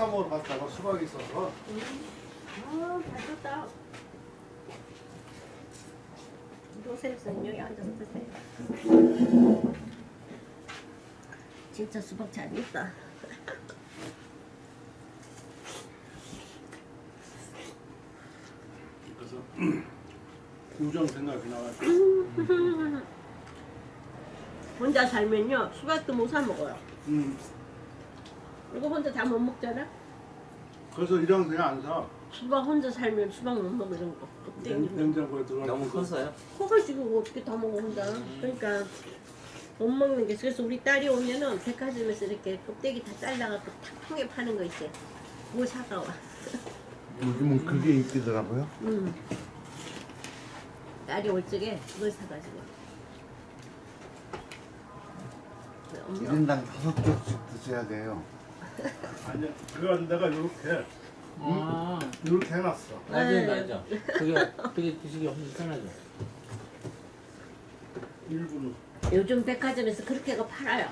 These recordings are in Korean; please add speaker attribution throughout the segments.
Speaker 1: 사과 먹으러 갔다가 수박이 있어서.
Speaker 2: 잘 줬다. 도세선 여기 앉아서 드세요. 진짜 수박 잘 익다.
Speaker 1: 그래서 우정 생각이 나가지고.
Speaker 2: 혼자 살면요 수박도 못 사 먹어요.
Speaker 1: 음.
Speaker 2: 이거 혼자 다 못 먹잖아.
Speaker 1: 그래서 이런 그냥 안 사.
Speaker 2: 수박 혼자 살면 수박 못 먹어 이런 거.
Speaker 1: 냉장고에 들어가.
Speaker 3: 너무 컸어요?
Speaker 2: 커가지고 어떻게 다 먹어 혼자. 그러니까 못 먹는 게. 그래서 우리 딸이 오면은 백화점에서 이렇게 껍데기 다 잘라갖고 탁 통에 파는 거 있어요. 그거 사가와.
Speaker 4: 요즘은 그게 인기더라고요.
Speaker 2: 딸이 올 적에 그걸 사가지고. 엄마
Speaker 4: 1인당 5개씩 드셔야 돼요.
Speaker 1: 아니야. 그래가지고 내가 이렇게 이렇게 해놨어.
Speaker 2: 네.
Speaker 3: 맞아. 그게 드시기 훨씬 편하죠.
Speaker 1: 일부러.
Speaker 2: 요즘 백화점에서 그렇게가 팔아요.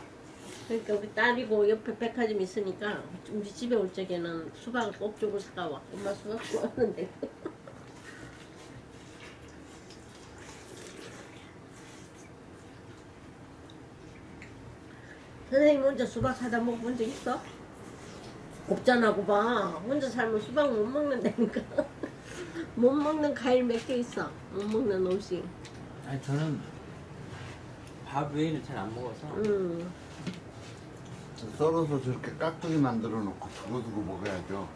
Speaker 2: 그러니까 우리 딸이고 옆에 백화점 있으니까 우리 집에 올 적에는 수박을 꼭 주고 사가와. 엄마 수박 좋아하는데. 선생님 혼자 수박 사다 먹어본 적 있어? 없잖아, 그봐. 혼자 살면 수박 못 먹는다니까. 못 먹는 과일 몇 개 있어. 못 먹는 음식.
Speaker 3: 아니 저는 밥 외에는 잘 안 먹어서.
Speaker 4: 썰어서 저렇게 깍두기 만들어 놓고 두고두고 먹어야죠.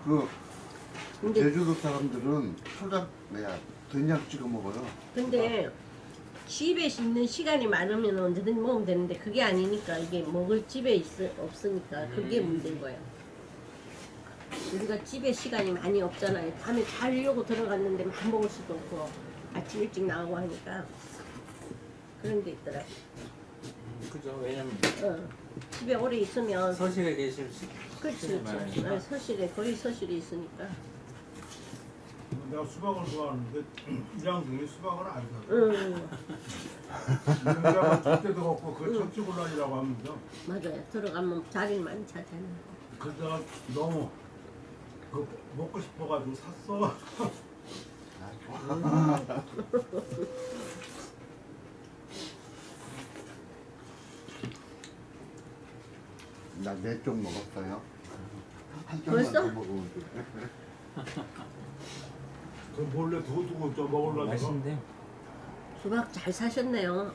Speaker 2: 근데
Speaker 4: 제주도 사람들은 된장 찍어 먹어요.
Speaker 2: 근데 집에 있는 시간이 많으면 언제든지 먹으면 되는데 그게 아니니까 이게 먹을 집에 없으니까 그게 문제인 거예요. 우리가 집에 시간이 많이 없잖아요. 밤에 자려고 들어갔는데 밥 먹을 수도 없고 아침 일찍 나가고 하니까 그런 게 있더라고.
Speaker 3: 그죠. 왜냐면
Speaker 2: 집에 오래 있으면
Speaker 3: 서실에 계실
Speaker 2: 그렇지. 서실에 거의 서실에 있으니까.
Speaker 1: 내가 수박을 좋아하는데 이랑 등이 수박을 안 사. 내가 첫째도 없고 그 첫째 곤란이라고 하면서.
Speaker 2: 맞아요. 들어가면 자리를 많이 차지하는 거.
Speaker 1: 그래서 너무 그 먹고 싶어가지고 샀어.
Speaker 4: 나 4쪽 먹었어요. 한
Speaker 2: 벌써?
Speaker 4: 쪽만 더 먹으면 돼.
Speaker 1: 그 몰래 두고 좀 먹으려고.
Speaker 3: 맛있는데.
Speaker 2: 수박 잘 사셨네요.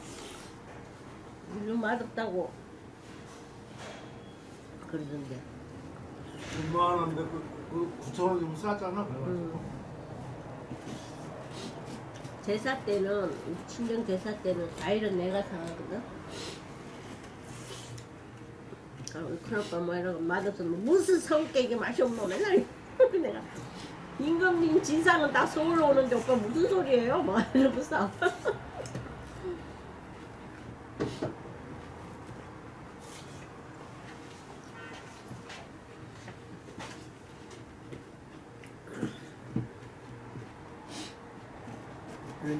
Speaker 2: 이거 맛없다고 그러던데.
Speaker 1: 얼마나인데 그 9,000원 좀 싸잖아. 그래가지고.
Speaker 2: 제사 때는 친정 제사 때는 과일은 내가 사거든. 큰아빠 뭐 이러고 맛없으면 무슨 서울깨기 맛이 없노 맨날 내가 임금님 진상은 다 서울로 오는데 오빠 무슨 소리예요? 막 이러고 싸워.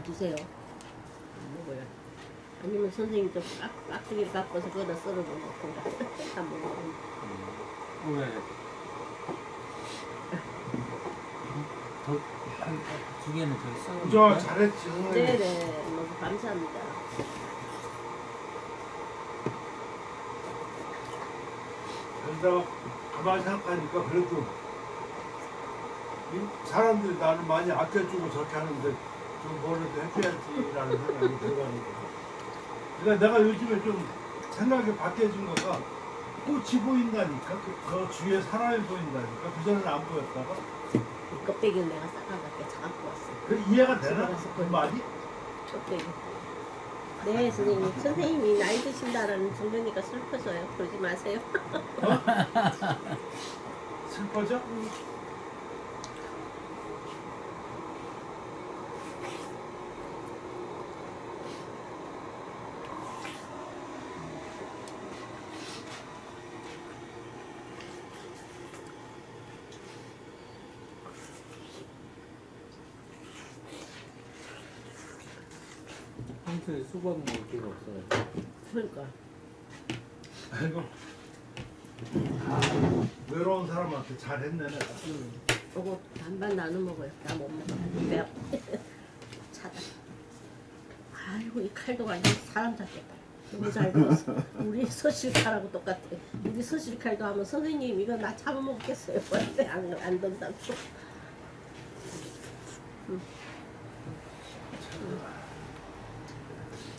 Speaker 2: 드세요. 먹어요. 아니면 선생님 좀 깍두기 바꿔서 거기다 썰어 놓고 다 먹어.
Speaker 3: 왜? 두 개는 더
Speaker 1: 저
Speaker 3: 써.
Speaker 1: 잘했지.
Speaker 2: 네네, 너무 감사합니다.
Speaker 1: 그래서 가만히 생각하니까 그래도 이 사람들이 나를 많이 아껴주고 저렇게 하는데 좀 뭐라도 해줘야지라는 생각이 들어가지고. 그러니까 내가 요즘에 좀 생각이 바뀌어진 거가 꽃이 보인다니까. 그 주위에 사람이 보인다니까. 그전에는 안 보였다가.
Speaker 2: 이 껍데기는 내가 싸가지고 갖고 왔어.
Speaker 1: 그 이해가 되나? 그 말이?
Speaker 2: 껍데기. 네, 선생님. 선생님이 나이 드신다라는 정도니까 슬퍼서요. 그러지 마세요.
Speaker 1: 슬퍼져?
Speaker 3: 평소에 수박 먹을 기가 없어요.
Speaker 2: 그러니까.
Speaker 1: 아이고. 외로운 사람한테 잘했네 내가.
Speaker 2: 요거 반반 나눠 먹어요. 나 못 먹어. 배 아파. 차다. 아이고 이 칼도 아니고 사람 잡겠다. 너무 잘 들었어. 우리 서실칼하고 똑같아. 우리 서실칼도 하면 선생님 이거 나 잡아먹겠어요. 안 된다고.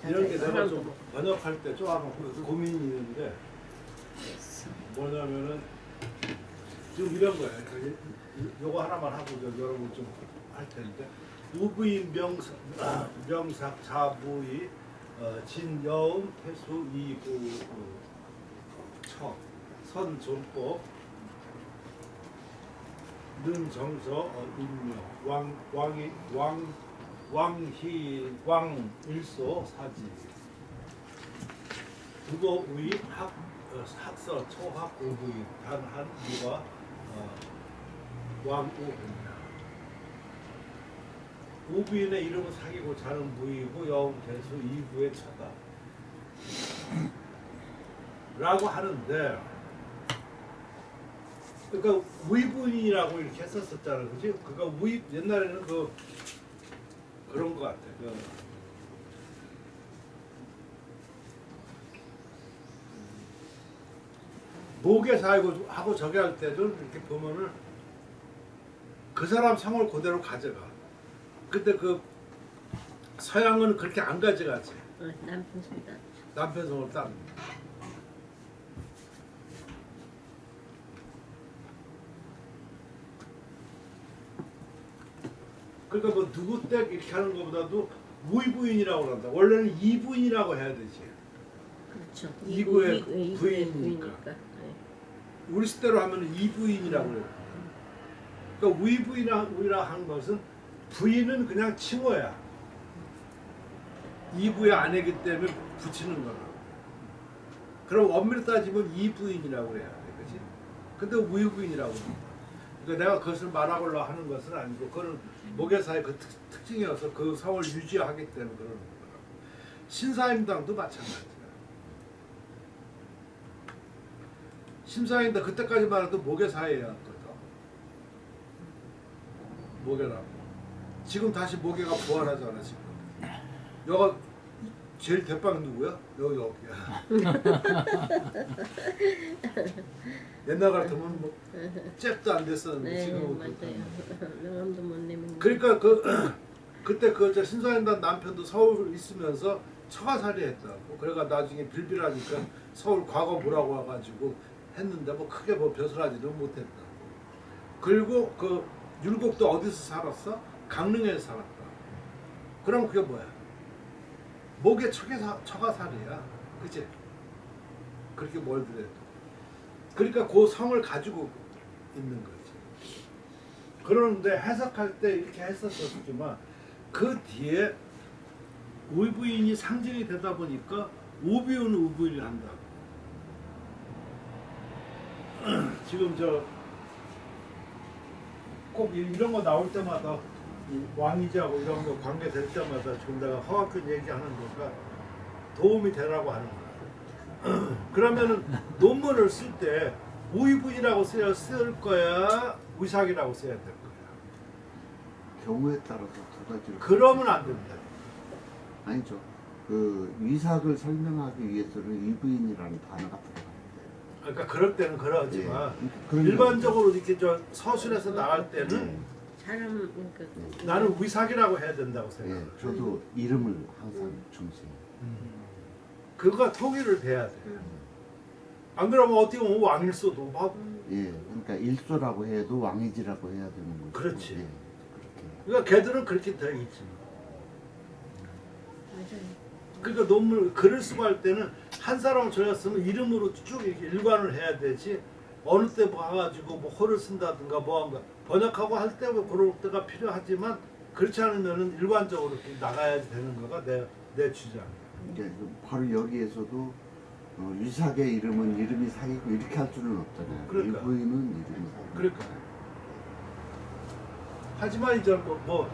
Speaker 1: 이런 게 내가 좀 번역할 때 좀 아마 고민이 있는데 뭐냐면은 지금 이런 거예요. 요거 하나만 하고 여러분 좀 할 텐데 우부인 명삭 자부의 진여음 태수 이구 처 선존법 능정서 인묘 왕희광 일소 사지 국어의 학서 초학 우부인 단한 이와 왕우입니다. 우부인의 이름은 사귀고 자는 무이고 여음 대수 이부의 처다 라고 하는데 그러니까 우이부인이라고 이렇게 했었잖아요. 그지? 그러니까 옛날에는 그런 것 같아. 모계사하고 하고 저기 할 때도 이렇게 보면은 그 사람 성을 그대로 가져가. 근데 그 서양은 그렇게 안 가져가지.
Speaker 2: 남편 손다.
Speaker 1: 남편 성을 따. 그러니까 뭐 누구 댁 이렇게 하는 것보다도 우이부인이라고 한다. 원래는 이부인이라고 해야 되지.
Speaker 2: 그렇죠.
Speaker 1: 이구의 부인이니까.
Speaker 2: 네.
Speaker 1: 우리 시대로 하면 이부인이라고 해요. 그러니까 우이부인이라 하는 것은 부인은 그냥 칭호야. 이부의 아내이기 때문에 붙이는 거라. 그럼 엄밀히 따지면 이부인이라고 해야 돼, 그렇지? 근데 우이부인이라고 합니다. 그러니까 내가 그것을 말하려고 하는 것은 아니고 그거는 모계사의 그 특징이어서 그 성을 유지하기 때문에 그러는 거라. 신사임당도 마찬가지야. 신사임당 그때까지만 해도 모계사회였거든. 모계라고. 지금 다시 모계가 부활하잖아 지금. 여가 제일 대빵 누구야? 여기야. 옛날 같으면 뭐 잽도 안 됐었는데
Speaker 2: 네,
Speaker 1: 지금은
Speaker 2: 맞아요. 명함도 못 내면.
Speaker 1: 그러니까 그때 그 신사임당 남편도 서울 있으면서 처가살이 했다고. 그래가 나중에 빌빌하니까 서울 과거 뭐라고 와가지고 했는데 뭐 크게 뭐 벼슬하지도 못했다고. 그리고 그 율곡도 어디서 살았어? 강릉에서 살았다. 그럼 그게 뭐야? 목에 처가살이야. 그치? 그렇게 멀더라도. 그러니까 그 성을 가지고 있는 거지. 그러는데 해석할 때 이렇게 했었지만 그 뒤에 우부인이 상징이 되다 보니까 우비운 우부인을 한다고. 지금 꼭 이런 거 나올 때마다 왕이자고 이런 거 관계 될 때마다 지금 내가 허학근 얘기하는 거가 도움이 되라고 하는 거야. 그러면은 논문을 쓸 때 우이부인이라고 쓸 거야, 위삭이라고 써야 될 거야.
Speaker 4: 경우에 따라서 두 가지로.
Speaker 1: 그러면 안 된다.
Speaker 4: 아니죠. 그 위삭을 설명하기 위해서는 이부인이라는 단어가 들어가는데.
Speaker 1: 그러니까 그럴 때는 그러지만
Speaker 4: 예.
Speaker 1: 일반적으로 이렇게 서술에서 나갈 때는
Speaker 2: 사람
Speaker 1: 나는 위삭이라고 해야 된다고 생각해.
Speaker 4: 예, 저도 이름을 항상 중시해요.
Speaker 1: 그거가 통일을 돼야 돼. 안 그러면 어떻게 보면 왕일소도 막
Speaker 4: 예, 그러니까 일소라고 해도 왕이지라고 해야 되는 거죠.
Speaker 1: 그렇지.
Speaker 4: 예, 그렇게.
Speaker 1: 그러니까 걔들은 그렇게 돼 있지.
Speaker 2: 맞아요.
Speaker 1: 그러니까 논문 글을 쓰고 할 때는 한 사람을 저희가 쓰면 이름으로 쭉 이렇게 일관을 해야 되지. 어느 때 봐가지고 뭐 호를 쓴다든가 뭐한가 번역하고 할 때 그럴 때가 필요하지만 그렇지 않으면은 일관적으로 이렇게 나가야 되는 거가 내 주장.
Speaker 4: 그러니까 바로 여기에서도 위삭의 이름은 이름이 사귀고 이렇게 할 수는 없잖아요.
Speaker 1: 그러니까.
Speaker 4: 이부인은 이름이 사귀고.
Speaker 1: 그러니까. 하지만 이제 뭐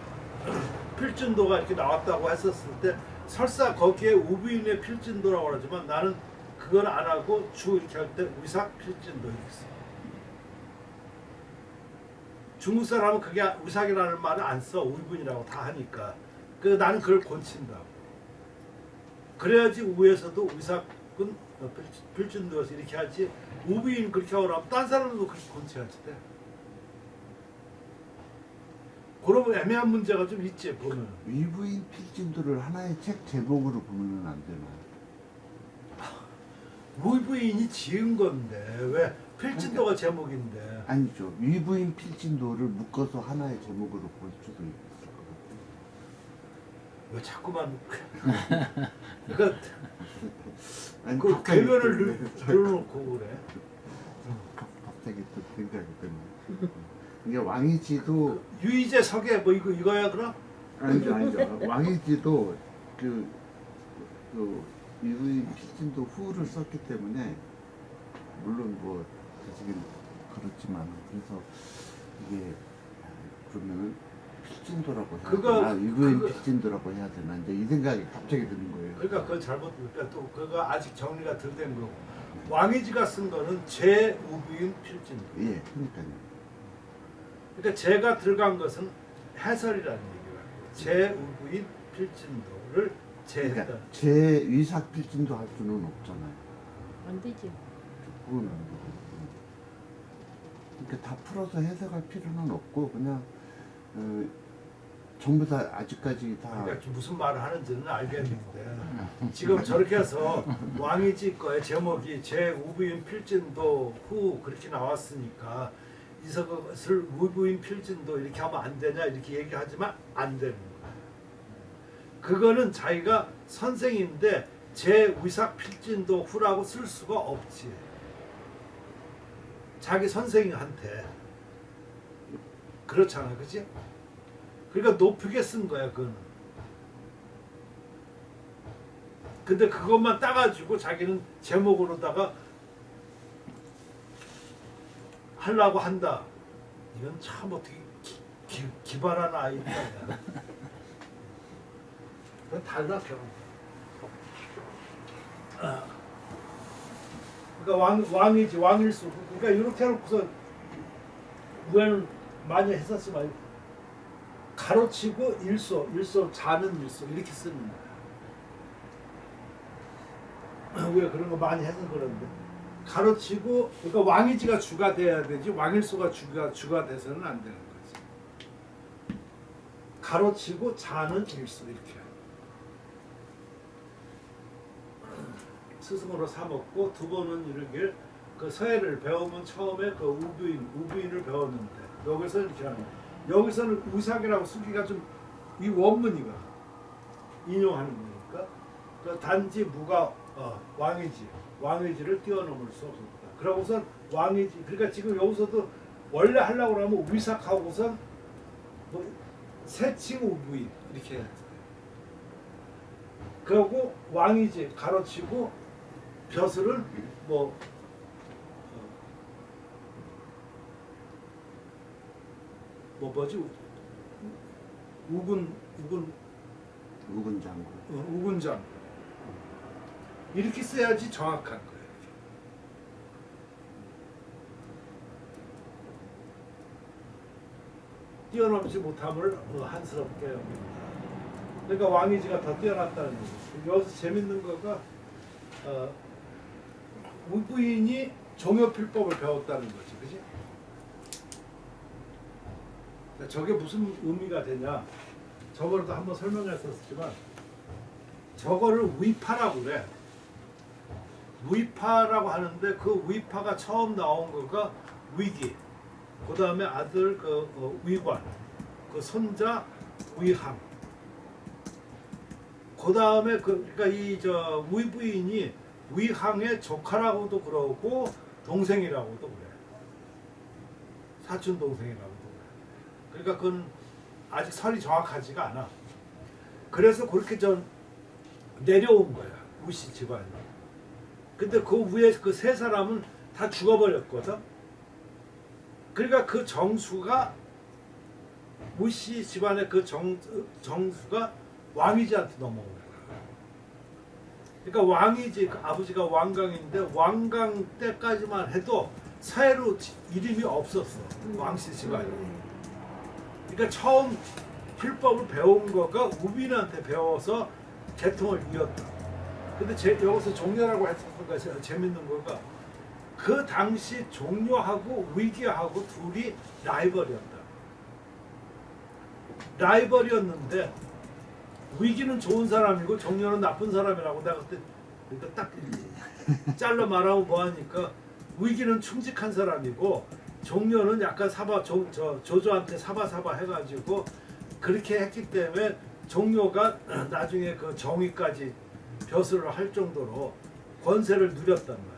Speaker 1: 필진도가 이렇게 나왔다고 했었을 때 설사 거기에 우부인의 필진도라고 하지만 나는 그걸 안 하고 주 이렇게 할 때 위삭 필진도 있어. 중국 사람은 그게 위삭이라는 말을 안 써. 우이분이라고 다 하니까. 그 나는 그걸 곤친다고. 그래야지 우에서도 위삭은 필진도에서 이렇게 하지. 우부인 그렇게 하라면 딴 사람도 그렇게 곤치하지 돼. 그러면 애매한 문제가 좀 있지 보면.
Speaker 4: 위부인 필진도를 하나의 책 제목으로 보면은 안 되나?
Speaker 1: 우부인이 지은 건데 왜 필진도가 제목인데.
Speaker 4: 아니죠. 위부인 필진도를 묶어서 하나의 제목으로 볼 수도 있을 것 같아요.
Speaker 1: 왜 자꾸만 그러니까
Speaker 4: 아니,
Speaker 1: 그
Speaker 4: 갑자기
Speaker 1: 개면을
Speaker 4: 또-
Speaker 1: 늘어놓고 그래.
Speaker 4: 갑자기 또 생각이 드네. 이게 왕이지도
Speaker 1: 유이제 석에 뭐 이거야 그럼?
Speaker 4: 아니죠. 왕이지도 그 위부인 필진도 후를 썼기 때문에 물론 뭐 사실은 그렇지만 그래서 이게 그러면은 필진도라고 해야
Speaker 1: 그거-
Speaker 4: 되나? 위부인
Speaker 1: 그거-
Speaker 4: 필진도라고 해야 되나? 이제 이 생각이 갑자기 드는 거예요.
Speaker 1: 그러니까 그건 잘못 그러니까 또 그거 아직 정리가 덜 된 거고 왕이지가 쓴 거는 제우부인 필진도.
Speaker 4: 예, 그러니까요.
Speaker 1: 그러니까 제가 들어간 것은 해설이라는 얘기가 제우부인 필진도를 제했다.
Speaker 4: 그러니까 제 위삭 필진도 할 수는 없잖아요.
Speaker 2: 안 되지.
Speaker 4: 그건 안 되고. 그러니까 다 풀어서 해석할 필요는 없고 그냥 전부 다 아직까지 다
Speaker 1: 그러니까 무슨 말을 하는지는 알겠는데 지금 저렇게 해서 왕이지 거의 제목이 제우부인 필진도 후 그렇게 나왔으니까 이것을 우부인 필진도 이렇게 하면 안 되냐 이렇게 얘기하지만 안 되는 거야. 그거는 자기가 선생인데 제위삭 필진도 후라고 쓸 수가 없지. 자기 선생한테 그렇잖아, 그지? 그러니까 높게 쓴 거야, 그거는. 근데 그것만 따가지고 자기는 제목으로다가 하려고 한다. 이건 참 어떻게 기발한 아이다. 그건 달라, 경우. 그러니까 왕이지, 왕일수. 그러니까 이렇게 해놓고서 우에는 많이 했었지만 가로치고 일소 자는 일소 이렇게 쓰는 거야. 왜 그런 거 많이 해서 그런데 가로치고 그러니까 왕이지가 주가 돼야 되지 왕일소가 주가 돼서는 안 되는 거지. 가로치고 자는 일소 이렇게. 스승으로 삼았고 두 번은 이르길 그 서예를 배우면 처음에 그 우부인을 배웠는데 여기서 이렇게 하는 거야. 여기서는 우삭이라고 쓰기가 좀 이 원문이가 인용하는 거니까 그 단지 무가 왕의지를 뛰어넘을 수 없었다. 그러고선 왕의지 그러니까 지금 여기서도 원래 하려고 하면 위삭하고선 뭐 세칭 우부인 이렇게 해야 돼. 그리고 왕의지 가로치고 벼슬은 뭐지 우군장 이렇게 써야지 정확한 거예요. 뛰어넘지 못함을 한스럽게 여깁니다. 그러니까 왕이지가 더 뛰어났다는 거죠. 여기서 재밌는 거가 우부인이 종효필법을 배웠다는 거지, 그지? 저게 무슨 의미가 되냐? 저거도 한번 설명했었지만 저거를 위파라고 그래. 위파라고 하는데 그 위파가 처음 나온 거가 위기, 그 다음에 아들 위관, 그 손자 위항, 그 다음에 그러니까 이 위부인이 위항의 조카라고도 그러고 동생이라고도 그래. 사촌 동생이라고도 그래. 그러니까 그건 아직 설이 정확하지가 않아. 그래서 그렇게 내려온 거야. 우씨 집안이. 근데 그 위에 그 세 사람은 다 죽어버렸거든. 그러니까 그 정수가 우씨 집안의 그 정수가 왕이지한테 넘어온 거야. 그러니까 왕이지 그 아버지가 왕강인데 왕강 때까지만 해도 서해로 이름이 없었어. 왕씨 집안이. 그러니까 처음 필법을 배운 거가 우빈한테 배워서 계통을 이었다. 근데 여기서 종려라고 했었던 것이 재밌는 거가 그 당시 종려하고 위기하고 둘이 라이벌이었다. 라이벌이었는데 위기는 좋은 사람이고 종려는 나쁜 사람이라고 내가 그때 그러니까 딱 잘라 말하고 뭐하니까 위기는 충직한 사람이고 종려는 약간 조조한테 사바사바 해가지고 그렇게 했기 때문에 종려가 나중에 그 정의까지 벼슬을 할 정도로 권세를 누렸단 말이야.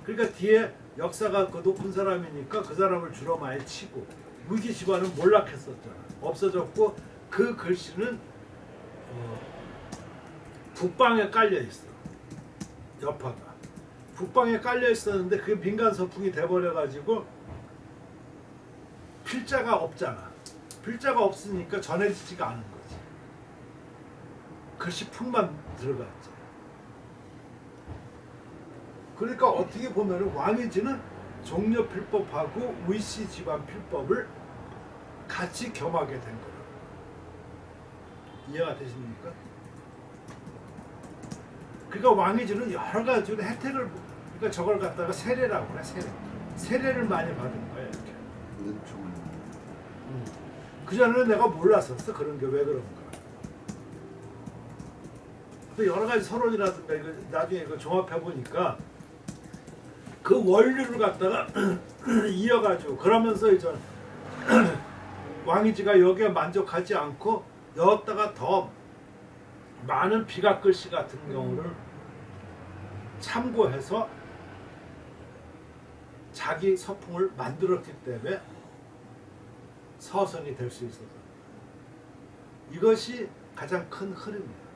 Speaker 1: 그러니까 뒤에 역사가 그 높은 사람이니까 그 사람을 주로 많이 치고 위기 집안은 몰락했었잖아. 없어졌고 그 글씨는 북방에 깔려 있어. 여파가 북방에 깔려 있었는데 그게 민간 서풍이 돼버려 가지고 필자가 없잖아. 필자가 없으니까 전해지지가 않은 거지. 글씨 품만 들어갔지. 그러니까 어떻게 보면 왕이지는 종려 필법하고 위씨 집안 필법을 같이 겸하게 된 거예요. 이해가 되십니까? 그러니까 왕이지는 여러 가지로 혜택을, 그러니까 저걸 갖다가 세례라고 그래. 세례를 많이 받은 거예요. 이렇게.
Speaker 4: 은총.
Speaker 1: 그전에는 내가 몰랐었어. 그런 게 왜 그런가. 또 여러 가지 서론이라든가 이거 나중에 이거 종합해 보니까 그 원리를 갖다가 이어가지고 그러면서 이제 왕이지가 여기에 만족하지 않고 여기다가 더 많은 비각글씨 같은 경우를 참고해서 자기 서풍을 만들었기 때문에 서선이 될 수 있어서 이것이 가장 큰 흐름이야.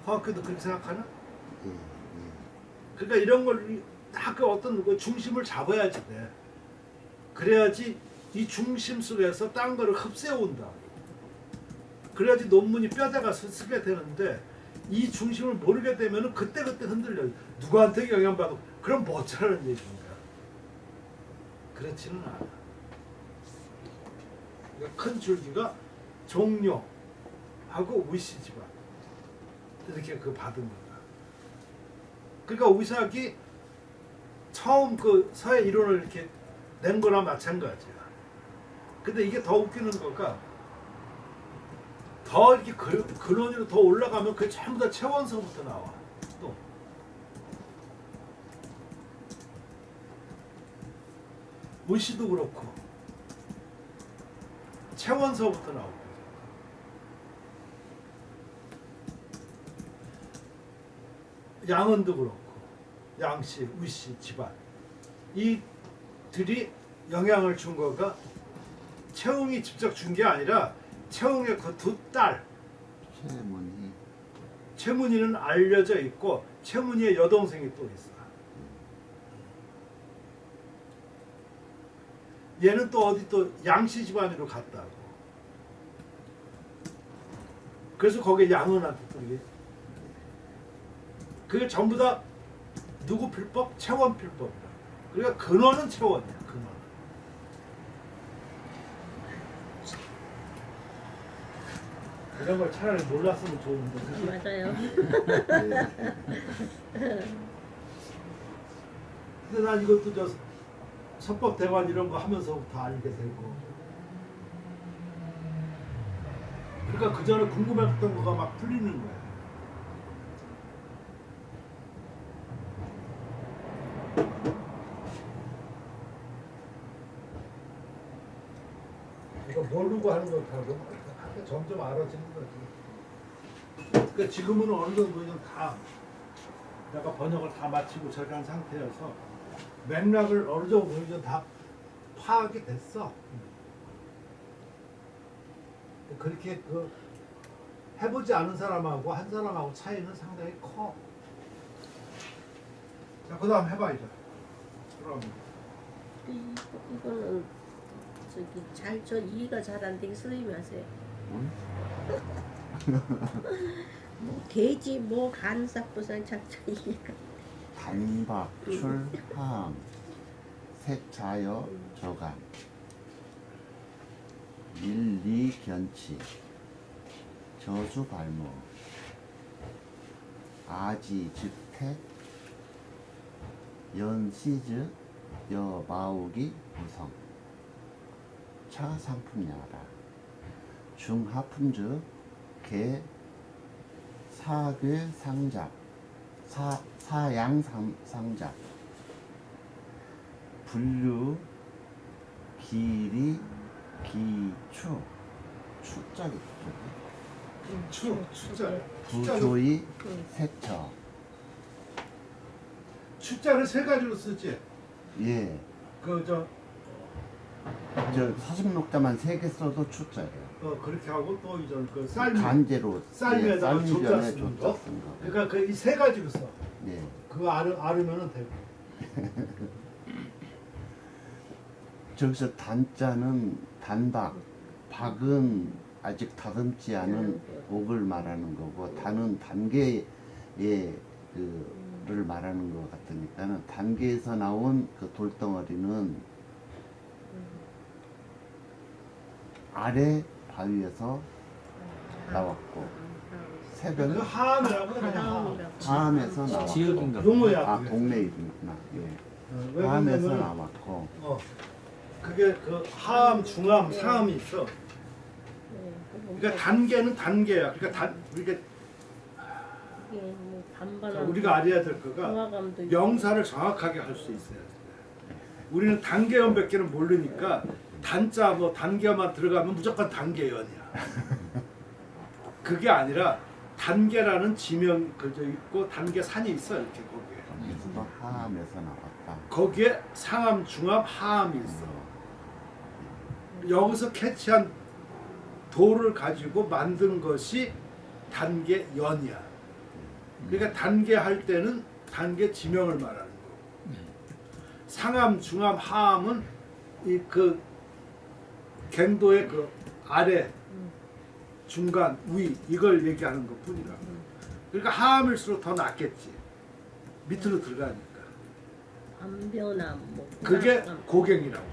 Speaker 1: 허학교도 그렇게 생각하나? 그러니까 이런 걸 학교 어떤 그 중심을 잡아야지 돼. 그래야지 이 중심 속에서 딴 거를 흡수해온다. 그래야지 논문이 뼈대가 쓰게 되는데 이 중심을 모르게 되면 그때그때 흔들려. 누구한테 영향받고 그럼 뭐 어쩌라는 얘기인가. 그렇지는 않아. 그러니까 큰 줄기가 종려하고 위씨 집안 이렇게 그 받은 거다. 그러니까 위삭이 처음 그 서해 이론을 이렇게 낸 거랑 마찬가지야. 근데 이게 더 웃기는 거가 더 이렇게 근원으로 더 올라가면 그게 전부 다 채원서부터 나와. 또 위씨도 그렇고 채원서부터 나오고. 양은도 그렇고 양씨, 위씨 집안 이들이 영향을 준 거가 채웅이 직접 준 게 아니라 채웅의 그 두 딸
Speaker 4: 최문희.
Speaker 1: 최문희는 알려져 있고 최문희의 여동생이 또 있어. 얘는 또 어디 또 양씨 집안으로 갔다고. 그래서 거기에 양은한테 또 이게 그게 전부 다 누구 필법? 채원 필법이야. 그러니까 근원은 채원이야. 근원. 이런 걸 차라리 몰랐으면 좋은데. 그치?
Speaker 2: 맞아요.
Speaker 1: 근데 난 이것도 저 서법 대관 이런 거 하면서부터 알게 되고. 그러니까 그 전에 궁금했던 거가 막 풀리는 거야. 이거 모르고 하는 것하고 점점 알아지는 거지. 그러니까 지금은 어느 정도 그냥 다 내가 번역을 다 마치고 저렇게 한 상태여서 맥락을 어느 정도 이제 다 파악이 됐어. 그렇게 그 해보지 않은 사람하고 한 사람하고 차이는 상당히 커. 자, 그 다음 해봐 이제. 그럼
Speaker 2: 이거는 저기 저 이해가 잘 안 되게 선생님이 하세요. 뭐 돼지 뭐 간삭부산 장차 이해가.
Speaker 4: 단박, 출, 항, 색자여, 저간, 밀리, 견치, 저수, 발목, 아지, 즉택, 연시즈, 여, 마우기, 무성, 차, 상품야라, 중하품즈, 개, 사괴, 상작, 사양, 상작, 분류, 길이, 기추, 추자기,
Speaker 1: 추자.
Speaker 4: 부조이, 색처.
Speaker 1: 추자를 세 가지로 쓰지.
Speaker 4: 예.
Speaker 1: 그저
Speaker 4: 저 서식록자만 3개 써도 추자예요.
Speaker 1: 그렇게 하고 또 이전 그 쌀.
Speaker 4: 간제로
Speaker 1: 쌀미에다가
Speaker 4: 예,
Speaker 1: 조자
Speaker 4: 쌀미전에
Speaker 1: 쓰는
Speaker 4: 조자
Speaker 1: 거?
Speaker 4: 쓴 거.
Speaker 1: 그러니까 그 이 세 가지로 써.
Speaker 4: 예.
Speaker 1: 그거 알으면은 되고.
Speaker 4: 저기서 단자는 단박, 박은 아직 다듬지 않은 옥을 말하는 거고 단은 단계의 그를 말하는 것 같으니까는 단계에서 나온 그 돌덩어리는 아래 바위에서 나왔고
Speaker 1: 그
Speaker 4: 새벽은
Speaker 1: 하암이라고 그냥
Speaker 2: 하암이라고.
Speaker 4: 하암에서 나왔고
Speaker 3: 지역인가?
Speaker 1: 용어야.
Speaker 4: 아
Speaker 1: 그게.
Speaker 4: 동네 이름이구나. 예.
Speaker 1: 왜
Speaker 4: 하암에서
Speaker 1: 그러냐면
Speaker 4: 나왔고
Speaker 1: 그게 그 하암, 중암, 상암이 있어. 그러니까 단계는 단계야. 그러니까
Speaker 2: 이게 뭐 반반한
Speaker 1: 우리가 알아야 될 거가
Speaker 2: 정화감도 있고.
Speaker 1: 명사를 정확하게 할 수 있어야 돼. 우리는 단계연 몇 개는 모르니까 단자 뭐 단계만 들어가면 무조건 단계연이야. 그게 아니라 단계라는 지명 그저 있고 단계산이 있어 이렇게 거기에.
Speaker 4: 그래서 하암에서 나왔다.
Speaker 1: 거기에 상암, 중암, 하암이 있어. 여기서 캐치한 돌을 가지고 만든 것이 단계연이야. 그러니까 단계할 때는 단계 지명을 말하는 거고. 상암, 중암, 하암은 이 그 갱도의 그 아래, 중간, 위 이걸 얘기하는 것 뿐이라. 그러니까 하암일수록 더 낫겠지. 밑으로 들어가니까.
Speaker 2: 안변함 뭐
Speaker 1: 그게
Speaker 2: 불안감.
Speaker 1: 고갱이라고.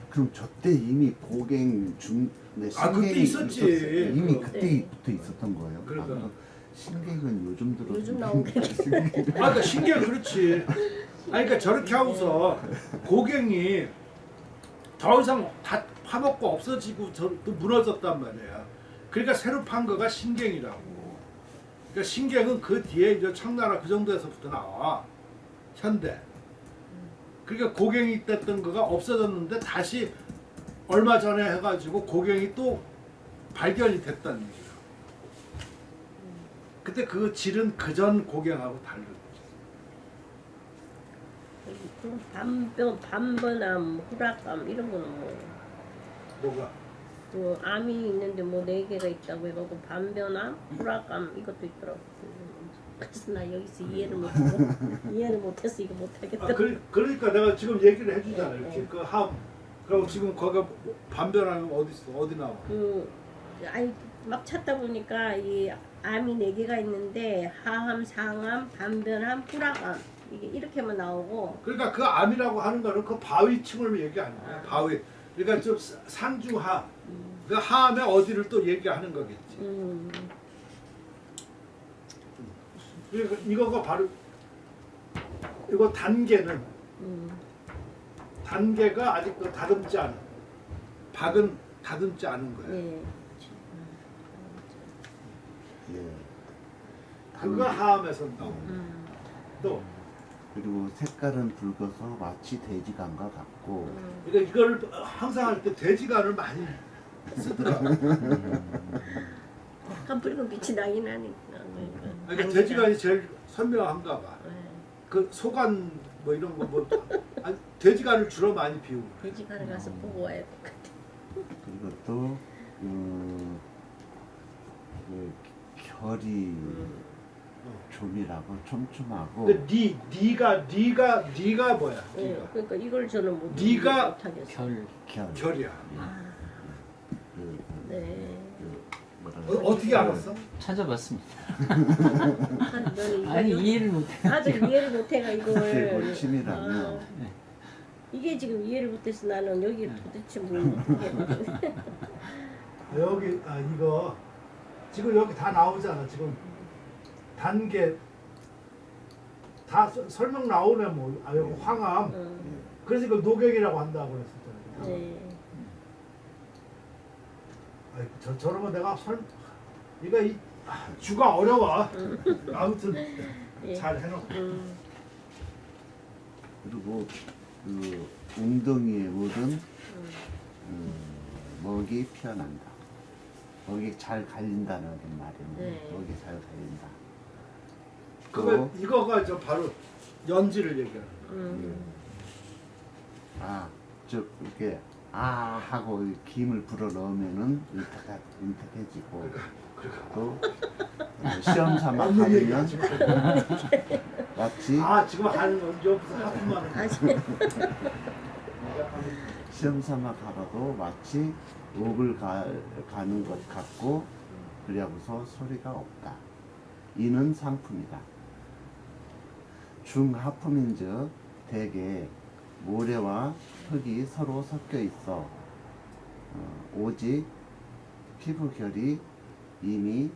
Speaker 4: 그럼 저때 이미 고갱
Speaker 1: 그때
Speaker 4: 신갱이
Speaker 1: 있었지.
Speaker 4: 있었어요. 이미
Speaker 2: 네.
Speaker 4: 그때부터 있었던 거예요.
Speaker 1: 그러니까.
Speaker 4: 아, 신갱은 요즘 들어.
Speaker 2: 요즘 나온 게
Speaker 1: 그러니까 신기해 그렇지. 그러니까 저렇게 하고서 고갱이 더 이상 다 파먹고 없어지고 또 무너졌단 말이야. 그러니까 새로 판 거가 신갱이라고. 그러니까 신갱은 그 뒤에 이제 청나라 그 정도에서부터 나와. 현대. 그러니까 고갱이 됐던 거가 없어졌는데 다시 얼마 전에 해가지고 고갱이 또 발견이 됐다는 얘기야. 그때 그 질은 그전 고갱하고 다르.
Speaker 2: 그럼 반변함, 후락감 이런 거는
Speaker 1: 뭐가?
Speaker 2: 뭐 암이 있는데 뭐 4개가 있다고 해가지고 반변함, 후락감 이것도 있더라고. 그래서 나 여기서 이해를 못해서 이거 못하겠다.
Speaker 1: 그러니까 내가 지금 얘기를 해주잖아 이렇게 그 함. 그럼 지금 거기 반변하면 어디 있어? 어디 나와?
Speaker 2: 아니 막 찾다 보니까 이 암이 4개가 있는데 하암, 상암, 반변암, 후락암 이게 이렇게만 나오고.
Speaker 1: 그러니까 그 암이라고 하는 거는 그 바위층을 얘기하는 거야. 바위. 그러니까 좀 상중하. 그 하암의 어디를 또 얘기하는 거겠지. 그러니까 이거가 바로 이거 단계는 단계가 아직 그 다듬지 않은 박은 다듬지 않은 거예요.
Speaker 2: 예.
Speaker 4: 예.
Speaker 1: 그거 하암에서 나오고 또
Speaker 4: 그리고 색깔은 붉어서 마치 돼지간과 같고
Speaker 1: 그러니까 이걸 항상 할 때 돼지간을 많이 쓰더라.
Speaker 2: 약간 붉은 빛이 나긴 하니까.
Speaker 1: 그러니까 돼지간이 제일 선명한가 봐.
Speaker 2: 네.
Speaker 1: 그 소간 뭐 이런 거 뭐 돼지간을 주로 많이 비우고.
Speaker 2: 돼지간에 가서 보고 와야 될 것 같아.
Speaker 4: 그리고 또 그 결이 좀이라고 촘촘하고
Speaker 1: 근데 네가 뭐야?
Speaker 2: 예,
Speaker 1: 네가
Speaker 2: 그러니까 이걸 저는
Speaker 1: 네가
Speaker 2: 못하겠어.
Speaker 3: 결
Speaker 4: 결
Speaker 1: 결이야.
Speaker 2: 아,
Speaker 4: 그,
Speaker 2: 네.
Speaker 4: 뭐라
Speaker 1: 어떻게 알았어?
Speaker 3: 찾아봤습니다.
Speaker 2: 너는
Speaker 3: 아니
Speaker 2: 이거
Speaker 3: 이해를 못해.
Speaker 2: 아직 이해를 못해가
Speaker 4: 그게 뭐
Speaker 2: 이걸.
Speaker 4: 취미라면
Speaker 2: 이게 지금 이해를 못해서 나는 여기 도대체 뭘 어떻게
Speaker 1: 여기 이거 지금 여기 다 나오잖아. 지금 단계 다 설명 나오네 뭐. 여기 황암. 그래서 이걸 노경이라고 한다고 그랬었잖아요.
Speaker 2: 네.
Speaker 1: 저러면 내가 이거 주가 어려워. 아무튼
Speaker 2: 예.
Speaker 1: 잘 해놓고.
Speaker 4: 그리고 그 웅덩이에 물은 먹이 피어난다. 먹이 잘 갈린다는 말이네.
Speaker 2: 네.
Speaker 4: 먹이 잘 갈린다.
Speaker 1: 그거 이거가 저 바로 연지를 얘기하는 거야.
Speaker 4: 이렇게 하고 김을 불어 넣으면은 은택해지고 또 시험 삼아
Speaker 1: 없는
Speaker 4: 가면
Speaker 1: 얘기하지 마.
Speaker 4: 마치
Speaker 1: 지금 하는 건 여기서 하품만 해.
Speaker 4: 시험 삼아 가봐도 마치 옥을 가는 것 같고 그리하고서 소리가 없다. 이는 상품이다. 중하품인즉 대개 모래와 흙이 서로 섞여 있어 오직 피부결이 이미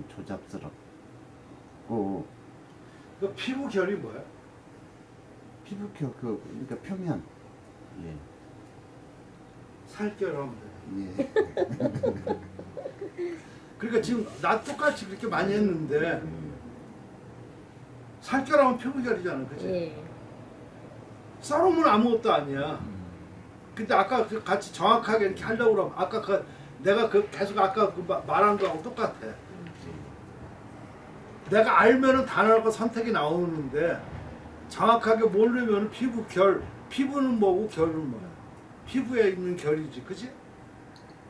Speaker 4: 조잡스럽고
Speaker 1: 그 피부 결이 뭐야?
Speaker 4: 피부결 그러니까 표면
Speaker 1: 살결하면 돼.
Speaker 4: 예.
Speaker 1: 그러니까 지금 나 똑같이 그렇게 많이 했는데 살결하면 피부결이잖아, 그치?
Speaker 2: 예.
Speaker 1: 썰으면 아무것도 아니야. 근데 아까 그 같이 정확하게 이렇게 하려고 그러면 아까 내가 계속 아까 말한 거하고 똑같아. 내가 알면은 단어가 선택이 나오는데 정확하게 모르면 피부는 뭐고 결은 뭐야? 피부에 있는 결이지, 그지?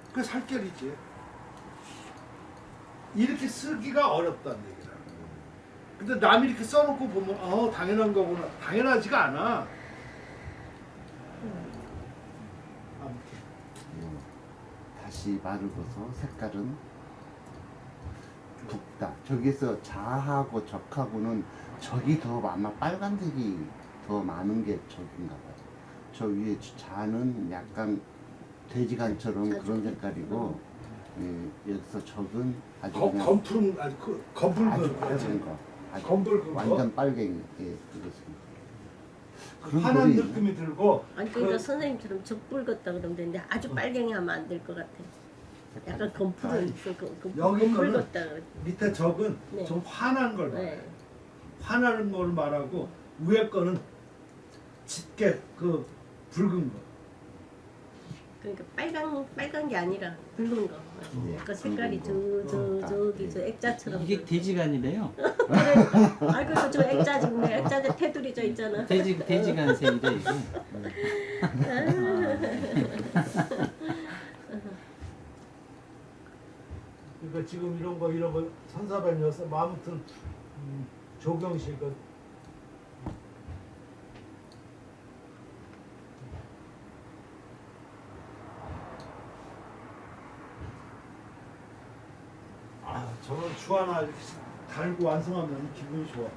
Speaker 1: 그게 살결이지. 이렇게 쓰기가 어렵다는 얘기라. 근데 남이 이렇게 써놓고 보면 당연한 거구나. 당연하지가 않아.
Speaker 4: 다시 마르고서 색깔은 붓다. 저기서 자하고 적하고는 적이 더 아마 빨간색이 더 많은 게 적인가 봐요. 저 위에 자는 약간 돼지간처럼 그런 색깔이고 여기서 적은 아주 그냥
Speaker 1: 검푸른 아주
Speaker 4: 아주
Speaker 1: 검붉은
Speaker 4: 빨간 거. 아주
Speaker 1: 검붉은 거.
Speaker 4: 완전 빨갱이. 그렇습니다. 그런
Speaker 1: 환한
Speaker 4: 거리
Speaker 1: 느낌이 들고
Speaker 2: 아니 그러니까 선생님처럼 적불었다 그러면 되는데 아주 빨갱이 하면 안 될 것 같아. 약간 검푸른
Speaker 1: 여기
Speaker 2: 검붉었다
Speaker 1: 거는
Speaker 2: 그래.
Speaker 1: 밑에 적은
Speaker 2: 네.
Speaker 1: 좀 환한 걸 말해.
Speaker 2: 네.
Speaker 1: 환한 걸 말하고 위에 거는 짙게 그 붉은 거.
Speaker 2: 그러니까 빨간 게 아니라 붉은 거.
Speaker 4: 예,
Speaker 2: 약간 색깔이
Speaker 4: 붉은 거.
Speaker 2: 저기 저 액자처럼.
Speaker 3: 이게 돼지간이래요.
Speaker 2: 그러니까. 아 그리고 저 액자 지금 액자에 테두리 져 있잖아.
Speaker 3: 돼지간 색이래 이게.
Speaker 1: 그러니까 지금 이런 거 선사반이었어. 아무튼 조경식 그 저런 주 하나 이렇게 달고 완성하면 기분이 좋아.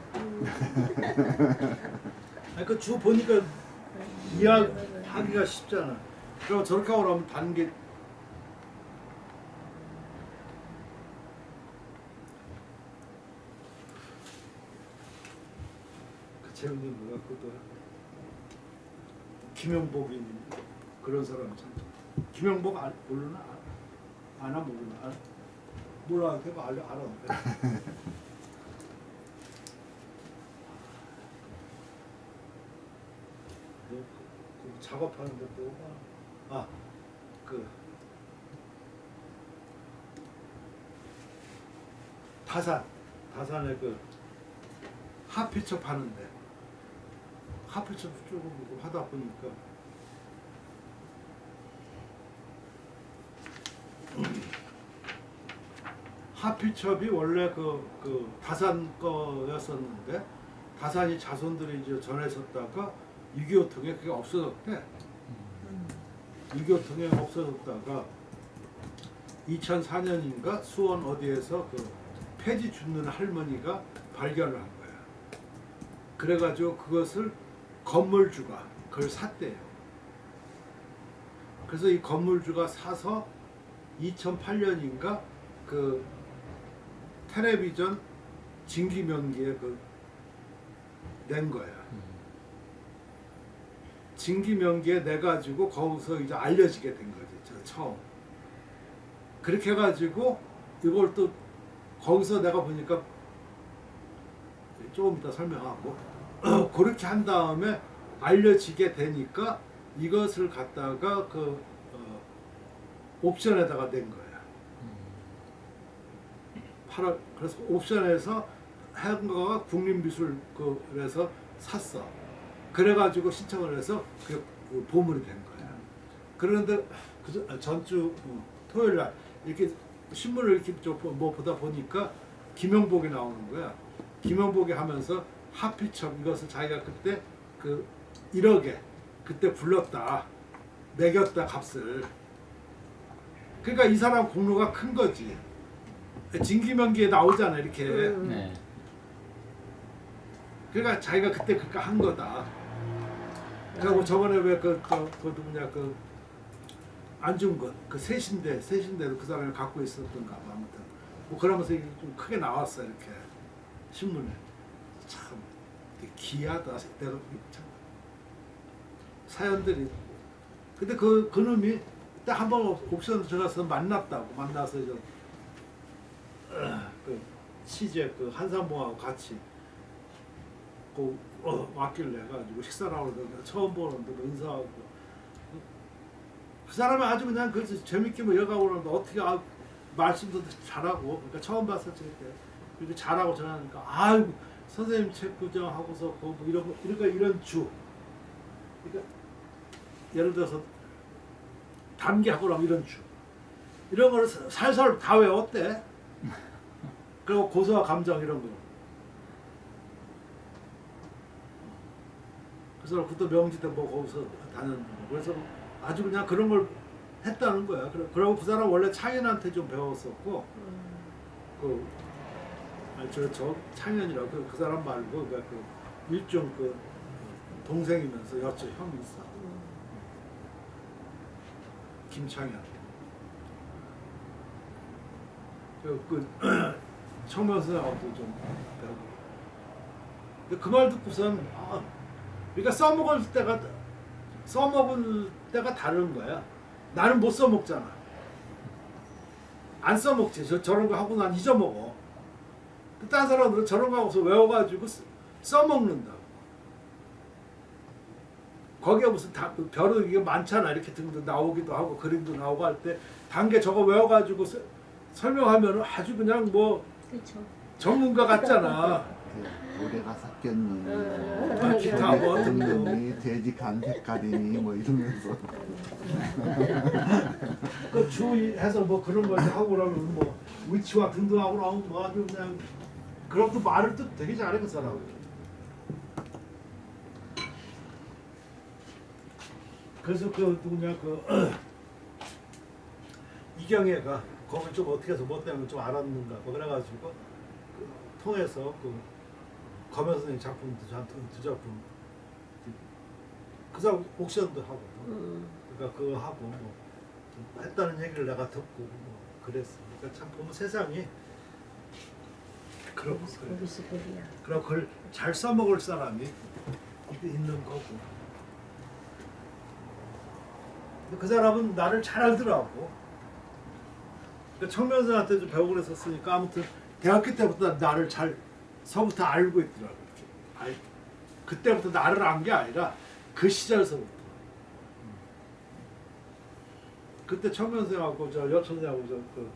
Speaker 1: 그 주 보니까 이해하기가 쉽잖아. 그럼 저렇게 하고 나면 단계 그 재밌는 누가 그것도 김영복이 그런 사람 참. 김영복 모르나? 아나 모르나? 몰라, 그거 알아. 그 작업하는데 또 다산에 그 하피처 파는데 하피처 조금 하다 보니까 하피첩이 원래 그 다산 거였었는데 다산이 자손들이 이제 전해 섰다가 6.25 통에 그게 없어졌대. 6.25 통에 없어졌다가 2004년인가 수원 어디에서 그 폐지 줍는 할머니가 발견을 한 거야. 그래가지고 그것을 건물주가 그걸 샀대요. 그래서 이 건물주가 사서 2008년인가 그 텔레비전 징기명기에 그 낸 거야. 징기명기에 내 가지고 거기서 이제 알려지게 된 거지. 처음. 그렇게 해가지고 이걸 또 거기서 내가 보니까 조금 이따 설명하고 그렇게 한 다음에 알려지게 되니까 이것을 갖다가 그 옵션에다가 낸 거야. 8월 그래서 옵션에서 한 거가 국립미술관에서 샀어. 그래가지고 신청을 해서 그 보물이 된 거야. 그런데 그 전주 토요일 날 이렇게 신문을 이렇게 뭐 보다 보니까 김영복이 나오는 거야. 김영복이 하면서 하필처럼 이것을 자기가 그때 그 1억에 그때 불렀다. 매겼다 값을. 그러니까 이 사람 공로가 큰 거지. 진기명기에 나오잖아 이렇게.
Speaker 3: 네.
Speaker 1: 그러니까 자기가 그때 그렇게 한 거다. 그리고 저번에 왜 그 누구냐 그 안중근 그 세신대도 그 사람이 갖고 있었던가 봐. 아무튼 뭐 그러면서 이게 좀 크게 나왔어 이렇게 신문에. 참 기하다. 내가 참 사연들이. 근데 그 놈이 딱 한 번 옥션 들어가서 만나서 이제 그 시제 그 한산봉하고 같이 그 왔길래 가지고 식사를 하고 처음 보는데 뭐 인사하고 그 사람이 아주 그냥 그 재밌게 뭐 여가고 그러는데 어떻게 말씀도 잘하고 그러니까 처음 봤었지 그때 이렇게 잘하고 전하니까 아유 선생님 책 구정하고서 뭐 이런 거 그러니까 이런 주 그러니까 예를 들어서 담기하고 나면 이런 주 이런 거를 살살 다 외웠대. 그리고 고소와 감정 이런 거. 그래서 그것도 명지 때 뭐 거기서 다녔는 거. 그래서 아주 그냥 그런 걸 했다는 거야. 그리고 그 사람 원래 창현한테 좀 배웠었고, 저 창현이라고 그 사람 말고 그러니까 그 일종 그 동생이면서 여쪽 형이 있어. 김창현. 그 청명선하고도 좀 배우고. 근데 그 말 듣고선 그러니까 써먹을 때가 다른 거야. 나는 못 써먹잖아. 안 써먹지. 저런 거 하고 난 잊어먹어. 딴 사람들은 저런 거 하고서 외워가지고 써먹는다고. 거기에 무슨 별은 이게 많잖아. 이렇게 등도 나오기도 하고 그림도 나오고 할 때 단계 저거 외워가지고 설명하면 아주 그냥 뭐
Speaker 2: 그쵸.
Speaker 1: 전문가 같잖아.
Speaker 4: 노래가 섞였니
Speaker 1: 기타 뭐
Speaker 4: 듣느니 돼지 간 색깔이니 뭐 이러면서
Speaker 1: 그 주의해서 뭐 그런 걸 하고 그러면 뭐 위치와 등등하고 나오면 뭐 아주 그냥 그럼 또 말을 또 되게 잘해 그 사람. 그래서 그 누구냐 그 이경애가 거기 좀 어떻게 해서 뭐 때문에 좀 알았는가 뭐 그래가지고 그 통해서 그 검현 선생님 작품도 두 작품 그 사람 옥션도 하고 그러니까 그거 하고 뭐 했다는 얘기를 내가 듣고 뭐 그랬어. 그러니까 참 보면 세상이 그런
Speaker 2: 거기서 거기야.
Speaker 1: 그럼 그걸 잘 써먹을 사람이 있는 거고. 근데 그 사람은 나를 잘 알더라고. 그러니까 청면선한테 좀 배우고 그랬었으니까 아무튼 대학교 때부터 나를 잘 서부터 알고 있더라고. 그때부터 나를 안 게 아니라 그 시절서부터. 그때 청면선하고 저 여천생하고 저 그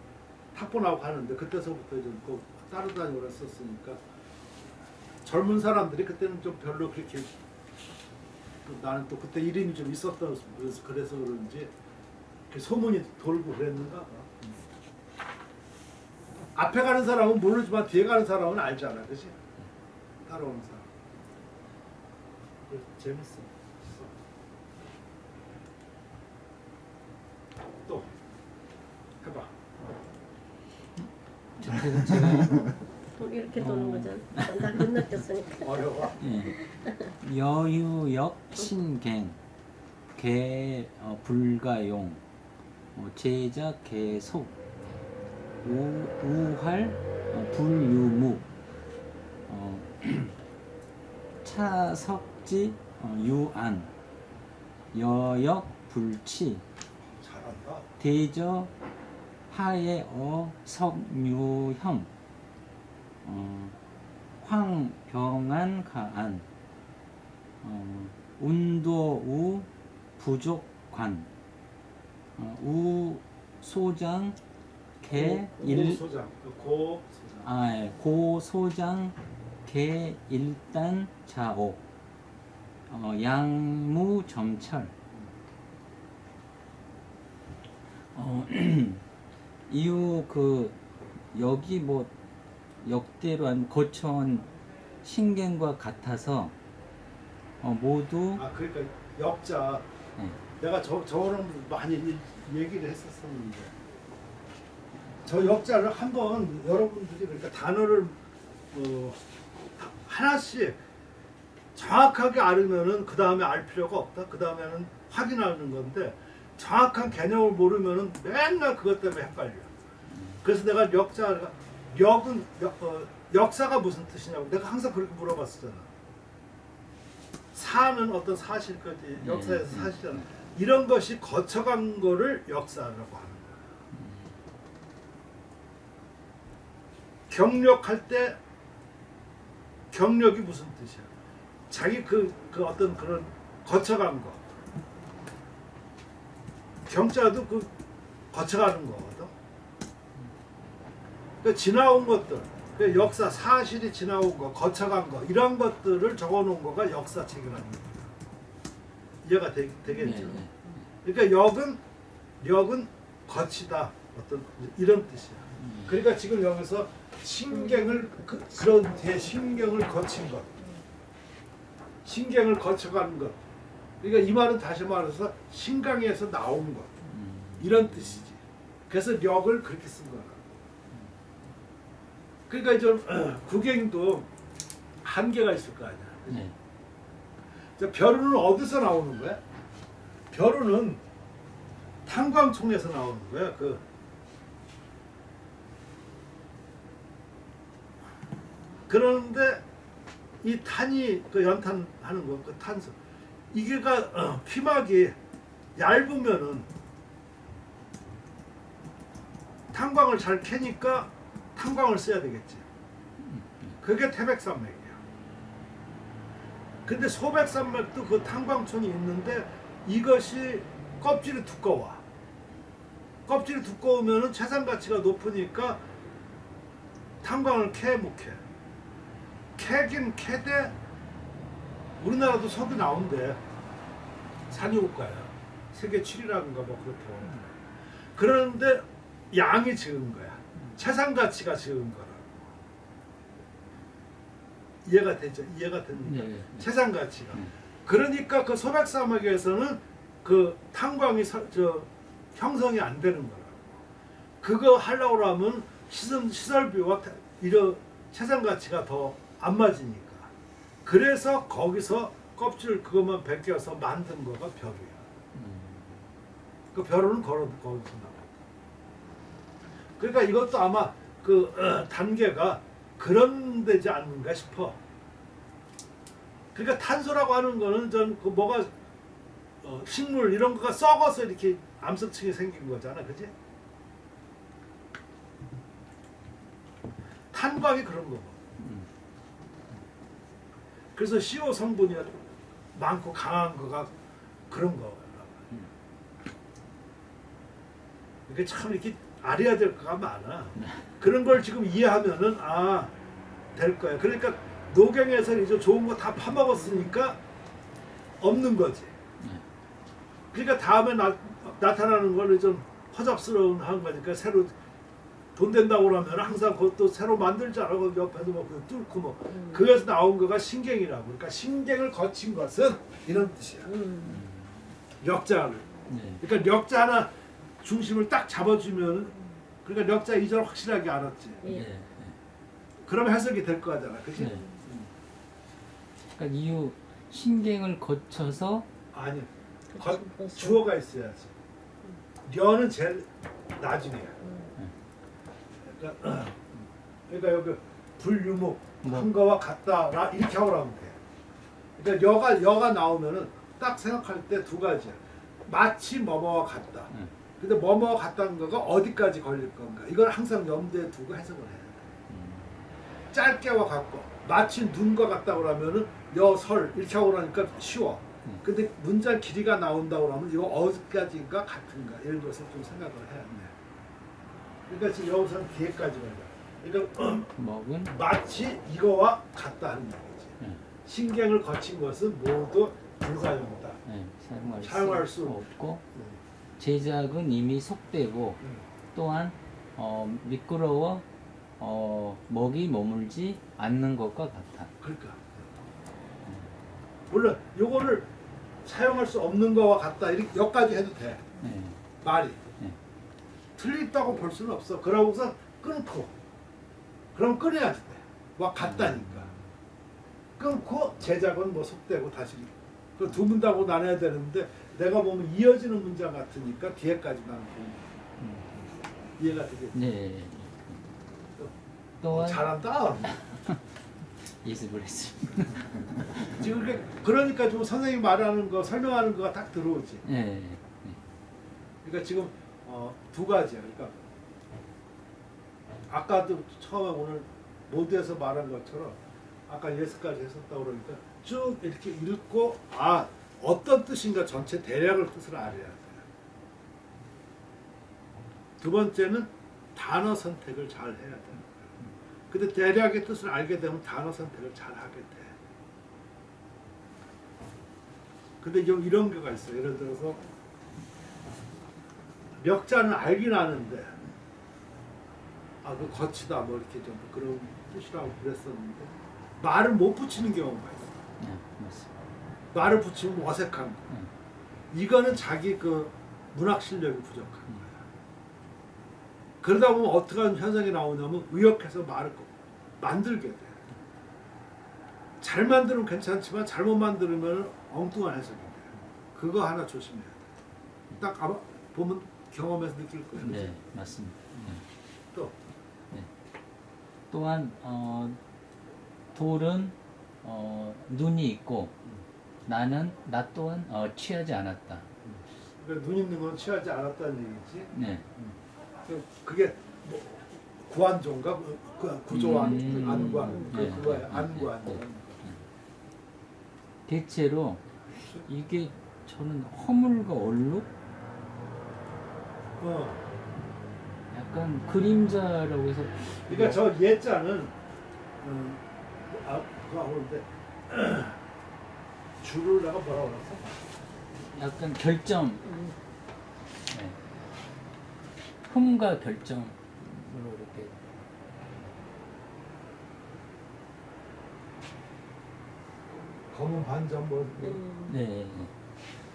Speaker 1: 탁본하고 가는데 그때서부터 좀 그 따라다니고 그랬었으니까 젊은 사람들이 그때는 좀 별로 그렇게 나는 또 그때 이름이 좀 있었던 그래서 그런지 소문이 돌고 그랬는가 봐. 앞에 가는 사람은 모르지만 뒤에 가는 사람은 알잖아, 그렇지? 따라오는 사람. 재밌어. 또 해봐.
Speaker 3: 그래서 제가
Speaker 2: 이렇게 도는 거잖아. 나 건너뛰었으니까.
Speaker 1: 어려워.
Speaker 3: 예. 여유역 신갱 불가용 제자 계속 우할 불유무 차석지 유안 여역 불치
Speaker 1: 잘한다.
Speaker 3: 대저 하에 석유형 황병안 가안 운도우 부족관 우소장 개일
Speaker 1: 고소장, 고소장.
Speaker 3: 예, 고소장 개일단 자옥 양무점철 이후 그 여기 뭐 역대로 한 거쳐온 신갱과 같아서 모두
Speaker 1: 아 그러니까 역자.
Speaker 3: 네.
Speaker 1: 내가 저거는 많이 얘기를 했었었는데 저 역자를 한번 여러분들이 그러니까 단어를 하나씩 정확하게 알으면은 그 다음에 알 필요가 없다. 그 다음에는 확인하는 건데 정확한 개념을 모르면은 맨날 그것 때문에 헷갈려. 그래서 내가 역자가 역은 역사가 무슨 뜻이냐고 내가 항상 그렇게 물어봤었잖아. 사는 어떤 사실 거지 역사에서 사실이잖아. 이런 것이 거쳐간 거를 역사라고 하는 거야. 경력할 때 경력이 무슨 뜻이야? 자기 그 어떤 그런 거쳐간 거. 경자도 그 거쳐가는 거거든. 그 지나온 것들, 그 역사 사실이 지나온 거, 거쳐간 거 이런 것들을 적어놓은 거가 역사책이라는 거야. 이해가 되겠죠? 그러니까 역은 거치다 어떤 이런 뜻이야. 그러니까 지금 여기서 신경을 그런 대신경을 거친 것, 신경을 거쳐가는 것. 그러니까 이 말은 다시 말해서 신강에서 나온 것 이런 뜻이지. 그래서 력을 그렇게 쓴 거야. 그러니까 좀 국행도 한계가 있을 거 아니야.
Speaker 3: 네.
Speaker 1: 자, 벼루는 어디서 나오는 거야? 벼루는 탄광총에서 나오는 거야. 그런데 이 탄이 그 연탄하는 거, 그 탄소 이게가 피막이 얇으면은 탄광을 잘 캐니까 탄광을 써야 되겠지. 그게 태백산맥이야. 근데 소백산맥도 그 탄광촌이 있는데 이것이 껍질이 두꺼워. 껍질이 두꺼우면은 채산 가치가 높으니까 탄광을 캐 못 캐. 캐긴 캐대 우리나라도 석이 나온대. 산유국가야. 세계 7위라는가 뭐 그렇고. 그런데 양이 적은 거야. 채산 가치가 적은 거라. 이해가 되죠? 이해가 됩니까?
Speaker 3: 네.
Speaker 1: 채산 가치가. 그러니까 그 소백사막에서는 그 탄광이 형성이 안 되는 거라. 그거 하려고 하면 시설비와 이런 채산 가치가 더 안 맞으니까. 그래서 거기서 껍질 그것만 벗겨서 만든 거가 벼루야. 그 벼루는 거기서 나와. 그러니까 이것도 아마 그 단계가 그런 데지 않는가 싶어. 그러니까 탄소라고 하는 거는 전 그 뭐가 식물 이런 거가 썩어서 이렇게 암석층이 생긴 거잖아, 그지? 탄광이 그런 거고. 그래서 CO 성분이 많고 강한 거가 그런 거. 이게 참 이렇게 알아야 될 거가 많아. 그런 걸 지금 이해하면은 될 거야. 그러니까 노경에서 이제 좋은 거 다 파먹었으니까 없는 거지. 그러니까 다음에 나타나는 거는 좀 허접스러운 한 거니까 새로 돈 된다고 그러면 항상 그것도 새로 만들자라고 옆에서 뭐 뚫고 뭐 그래서 나온 거가 신경이라고. 그러니까 신경을 거친 것은 이런 뜻이야. 역자를.
Speaker 3: 네.
Speaker 1: 그러니까 역자 하나 중심을 딱 잡아주면 그러니까 력자 이절 확실하게 알았지.
Speaker 2: 예.
Speaker 3: 예.
Speaker 1: 그러면 해석이 될 거잖아, 그렇지?
Speaker 3: 네. 그러니까 이유 신경을 거쳐서
Speaker 1: 아니,
Speaker 2: 그
Speaker 1: 주어가 있어야지. 려는 제일 나중이야. 그러니까 여기 불유목
Speaker 3: 뭐.
Speaker 1: 한 거와 같다라 이렇게 하고 나오면 돼. 그러니까 여가 나오면은 딱 생각할 때 두 가지야. 마치 뭐뭐와 같다. 근데 뭐뭐와 같다는 거가 어디까지 걸릴 건가? 이걸 항상 염두에 두고 해석을 해야 돼. 짧게와 같고 마치 눈과 같다 그러면은 여설 이렇게 하고 나니까 쉬워. 근데 문장 길이가 나온다고 그러면 이거 어디까지인가 같은가 예를 들어서 좀 생각을 해야 돼. 그러니까 지금 여기서는 뒤에까지 가자. 그러니까
Speaker 3: 먹은
Speaker 1: 마치 이거와 같다 하는 얘기지.
Speaker 3: 네.
Speaker 1: 신경을 거친 것은 모두 불가용이다.
Speaker 3: 네,
Speaker 1: 사용할 수
Speaker 3: 없고 제작은 이미 속되고 또한 미끄러워 먹이 머물지 않는 것과 같아.
Speaker 1: 그러니까 물론 요거를 사용할 수 없는 거와 같다 이렇게 여기까지 해도 돼.
Speaker 3: 네.
Speaker 1: 말이
Speaker 3: 네.
Speaker 1: 틀렸다고 볼 수는 없어. 그러고서 끊고 그럼 끊어야지 돼. 와 같다니까. 끊고 제작은 뭐 속되고 다시 그 두 문단으로 나눠야 되는데 내가 보면 이어지는 문장 같으니까 뒤에까지만 보면 이해가 되겠지.
Speaker 3: 네. 또한
Speaker 1: 잘한다.
Speaker 3: 예습을 했습니다.
Speaker 1: 지금 그러니까 좀 선생님 말하는 거 설명하는 거가 딱 들어오지.
Speaker 3: 네.
Speaker 1: 그러니까 지금 두 가지야. 그러니까 아까도 처음에 오늘 모두에서 말한 것처럼 아까 예스까지 했었다 그러니까 쭉 이렇게 읽고 어떤 뜻인가 전체 대략을 뜻을 알아야 돼. 두 번째는 단어 선택을 잘 해야 돼. 근데 대략의 뜻을 알게 되면 단어 선택을 잘 하게 돼. 근데 좀 이런 거가 있어. 예를 들어서 력자는 알긴 아는데 그 거치다 뭐 이렇게 좀 그런 뜻이라고 그랬었는데 말을 못 붙이는 경우가 있어.
Speaker 3: 네, 맞습니다.
Speaker 1: 말을 붙이면 어색한 거. 이거는 자기 그 문학 실력이 부족한 거야. 그러다 보면 어떻게 하는 현상이 나오냐면 의역해서 말을 만들게 돼. 잘 만들면 괜찮지만 잘못 만들면 엉뚱한 해석이 돼. 그거 하나 조심해야 돼. 딱 아마 보면 경험해서 느낄 거예요.
Speaker 3: 네, 맞습니다. 네.
Speaker 1: 또
Speaker 3: 또한 돌은 눈이 있고 나 또한 취하지 않았다.
Speaker 1: 그러니까 눈 있는 건 취하지 않았다는 얘기지.
Speaker 3: 네.
Speaker 1: 그게 뭐 구안조인가? 구조안, 안구안.
Speaker 3: 네,
Speaker 1: 그거야.
Speaker 3: 네,
Speaker 1: 안구안.
Speaker 3: 네, 대체로 이게 저는 허물과 얼룩? 약간 그림자라고 해서
Speaker 1: 그러니까 저 예자는 그거 하는데 줄을 내가 뭐라고 그랬어?
Speaker 3: 약간 결점. 네. 흠과 결점으로 이렇게
Speaker 1: 검은 반점 뭐.
Speaker 3: 네.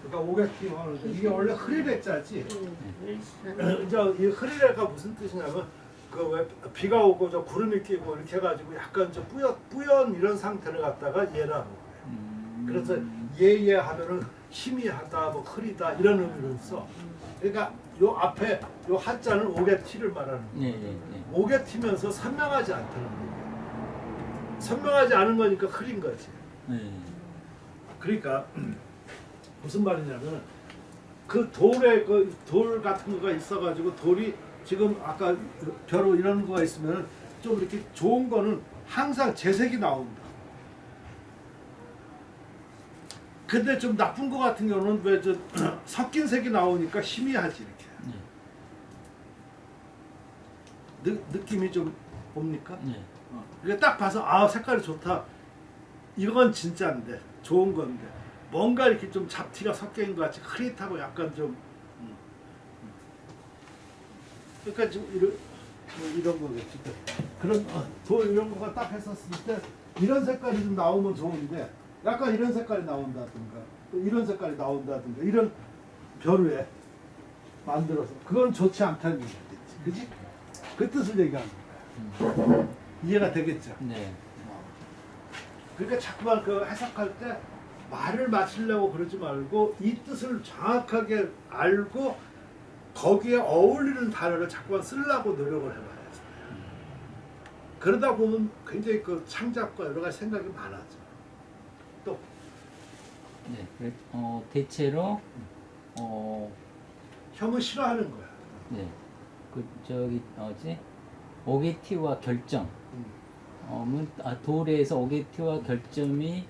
Speaker 1: 그러니까 오개팀 하는데 이게 원래 흐리래자지.
Speaker 2: 음.
Speaker 1: 이제 이 흐리래가 무슨 뜻이냐면 그 왜 비가 오고 저 구름이 끼고 이렇게 해가지고 약간 좀 뿌연 이런 상태를 갖다가 예라고 그래. 그래서 예예 하면은 희미하다 뭐 흐리다 이런 의미를 써. 그러니까 요 앞에 요 한자는 오개티를 말하는 거야.
Speaker 3: 네, 네, 네.
Speaker 1: 오개티면서 선명하지 않다는 거야. 선명하지 않은 거니까 흐린 거지.
Speaker 3: 네.
Speaker 1: 그러니까 무슨 말이냐면 그 돌에 그 돌 같은 거가 있어가지고 돌이 지금 아까 벼로 이런 거가 있으면 좀 이렇게 좋은 거는 항상 재색이 나온다. 근데 좀 나쁜 거 같은 경우는 왜 저 섞인 색이 나오니까 희미하지 이렇게. 느낌이 좀 옵니까?
Speaker 3: 네.
Speaker 1: 그러니까 딱 봐서 색깔이 좋다. 이건 진짜인데 좋은 건데 뭔가 이렇게 좀 잡티가 섞여 있는 것 같이 흐릿하고 약간 좀 그러니까 지금 이런 거겠지. 그런 돌 이런 거가 딱 했었을 때 이런 색깔이 좀 나오면 좋은데 약간 이런 색깔이 나온다든가 또 이런 색깔이 나온다든가 이런 벼루에 만들어서 그건 좋지 않다는 얘기겠지. 그지? 그 뜻을 얘기하는 거야. 이해가 되겠죠?
Speaker 3: 네.
Speaker 1: 그러니까 자꾸만 그 해석할 때 말을 맞추려고 그러지 말고 이 뜻을 정확하게 알고 거기에 어울리는 단어를 자꾸만 쓰려고 노력을 해봐야죠. 그러다 보면 굉장히 그 창작과 여러 가지 생각이 많아져. 또
Speaker 3: 네. 대체로
Speaker 1: 혐을 싫어하는 거야.
Speaker 3: 네. 그 저기 오게티와 결점. 도래에서 오게티와 결점이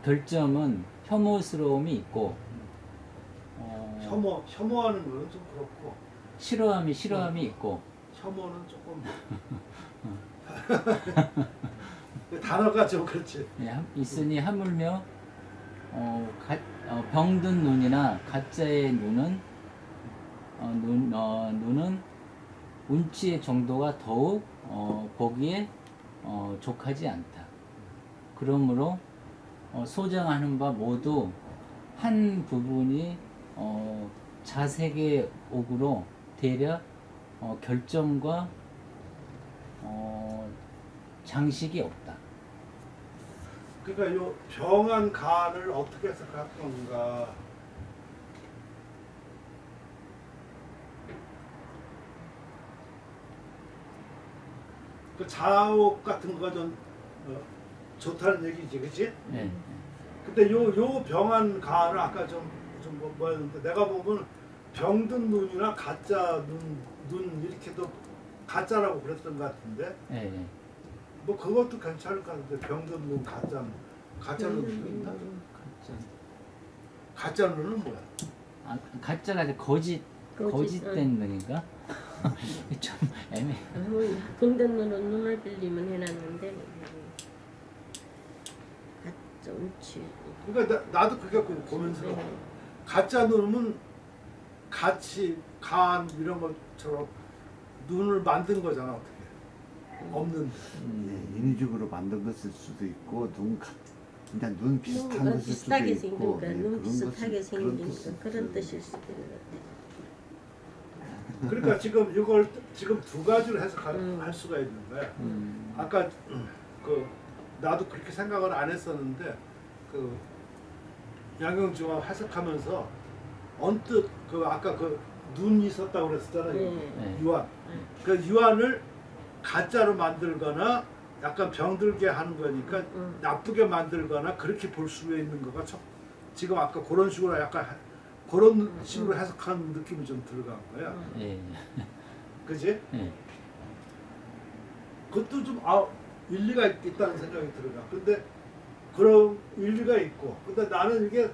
Speaker 3: 결점은 혐오스러움이 있고
Speaker 1: 혐오하는 거는 좀 그렇고
Speaker 3: 싫어함이 있고
Speaker 1: 혐오는 조금 그 단어가 좀 그렇지.
Speaker 3: 네, 있으니 하물며 병든 눈이나 가짜의 눈은 눈은 운치의 정도가 더욱 보기에 족하지 않다. 그러므로 소장하는 바 모두 한 부분이 자색의 옥으로 대략 결점과 장식이 없다.
Speaker 1: 그러니까 요 병한 간을 어떻게 해석할 건가? 그 자옥 같은 거가 좀 좋다는 얘기지, 그렇지?
Speaker 3: 네.
Speaker 1: 근데 요 병한 간을 아까 뭐였는데 내가 보면 병든 눈이나 가짜 눈 이렇게도 가짜라고 그랬던 것 같은데
Speaker 3: 네, 네.
Speaker 1: 뭐 그것도 괜찮을 것 같은데 병든 눈 가짜 눈도 있나? 가짜 눈은 뭐야?
Speaker 3: 가짜가 이제 거짓된 눈인가? 좀 애매해.
Speaker 2: 병든 눈은 눈을 빌리면 해놨는데 가짜 옳지.
Speaker 1: 그러니까 나도 그게 고민스러워. 가짜 눈은 같이 간 이런 것처럼 눈을 만든 거잖아 어떻게 없는데.
Speaker 4: 네, 인위적으로 만든 것일 수도 있고 그냥 눈 비슷한
Speaker 2: 눈
Speaker 4: 것일 수도
Speaker 2: 비슷하게
Speaker 4: 있고
Speaker 2: 생기니까
Speaker 4: 네,
Speaker 2: 눈
Speaker 4: 그런
Speaker 2: 비슷하게
Speaker 4: 것일- 그런
Speaker 2: 생기니까
Speaker 4: 뜻일
Speaker 2: 그런
Speaker 4: 수도
Speaker 2: 뜻일 수도 있는 것 같아.
Speaker 1: 그러니까 지금 이걸 지금 두 가지로 할 수가 있는 거야. 아까 그 나도 그렇게 생각을 안 했었는데 그 양경주가 해석하면서 언뜻 그 아까 그 눈 있었다고 그랬었잖아요.
Speaker 3: 네.
Speaker 1: 유한. 그 유한을 가짜로 만들거나 약간 병들게 하는 거니까 나쁘게 만들거나 그렇게 볼 수 있는 거가 지금 아까 그런 식으로 약간 그런 식으로 해석하는 느낌이 좀 들어간 거야.
Speaker 3: 예.
Speaker 1: 그지?
Speaker 3: 예.
Speaker 1: 그것도 좀 일리가 있다는 생각이 들어가. 근데 그런 일리가 있고. 근데 나는 이게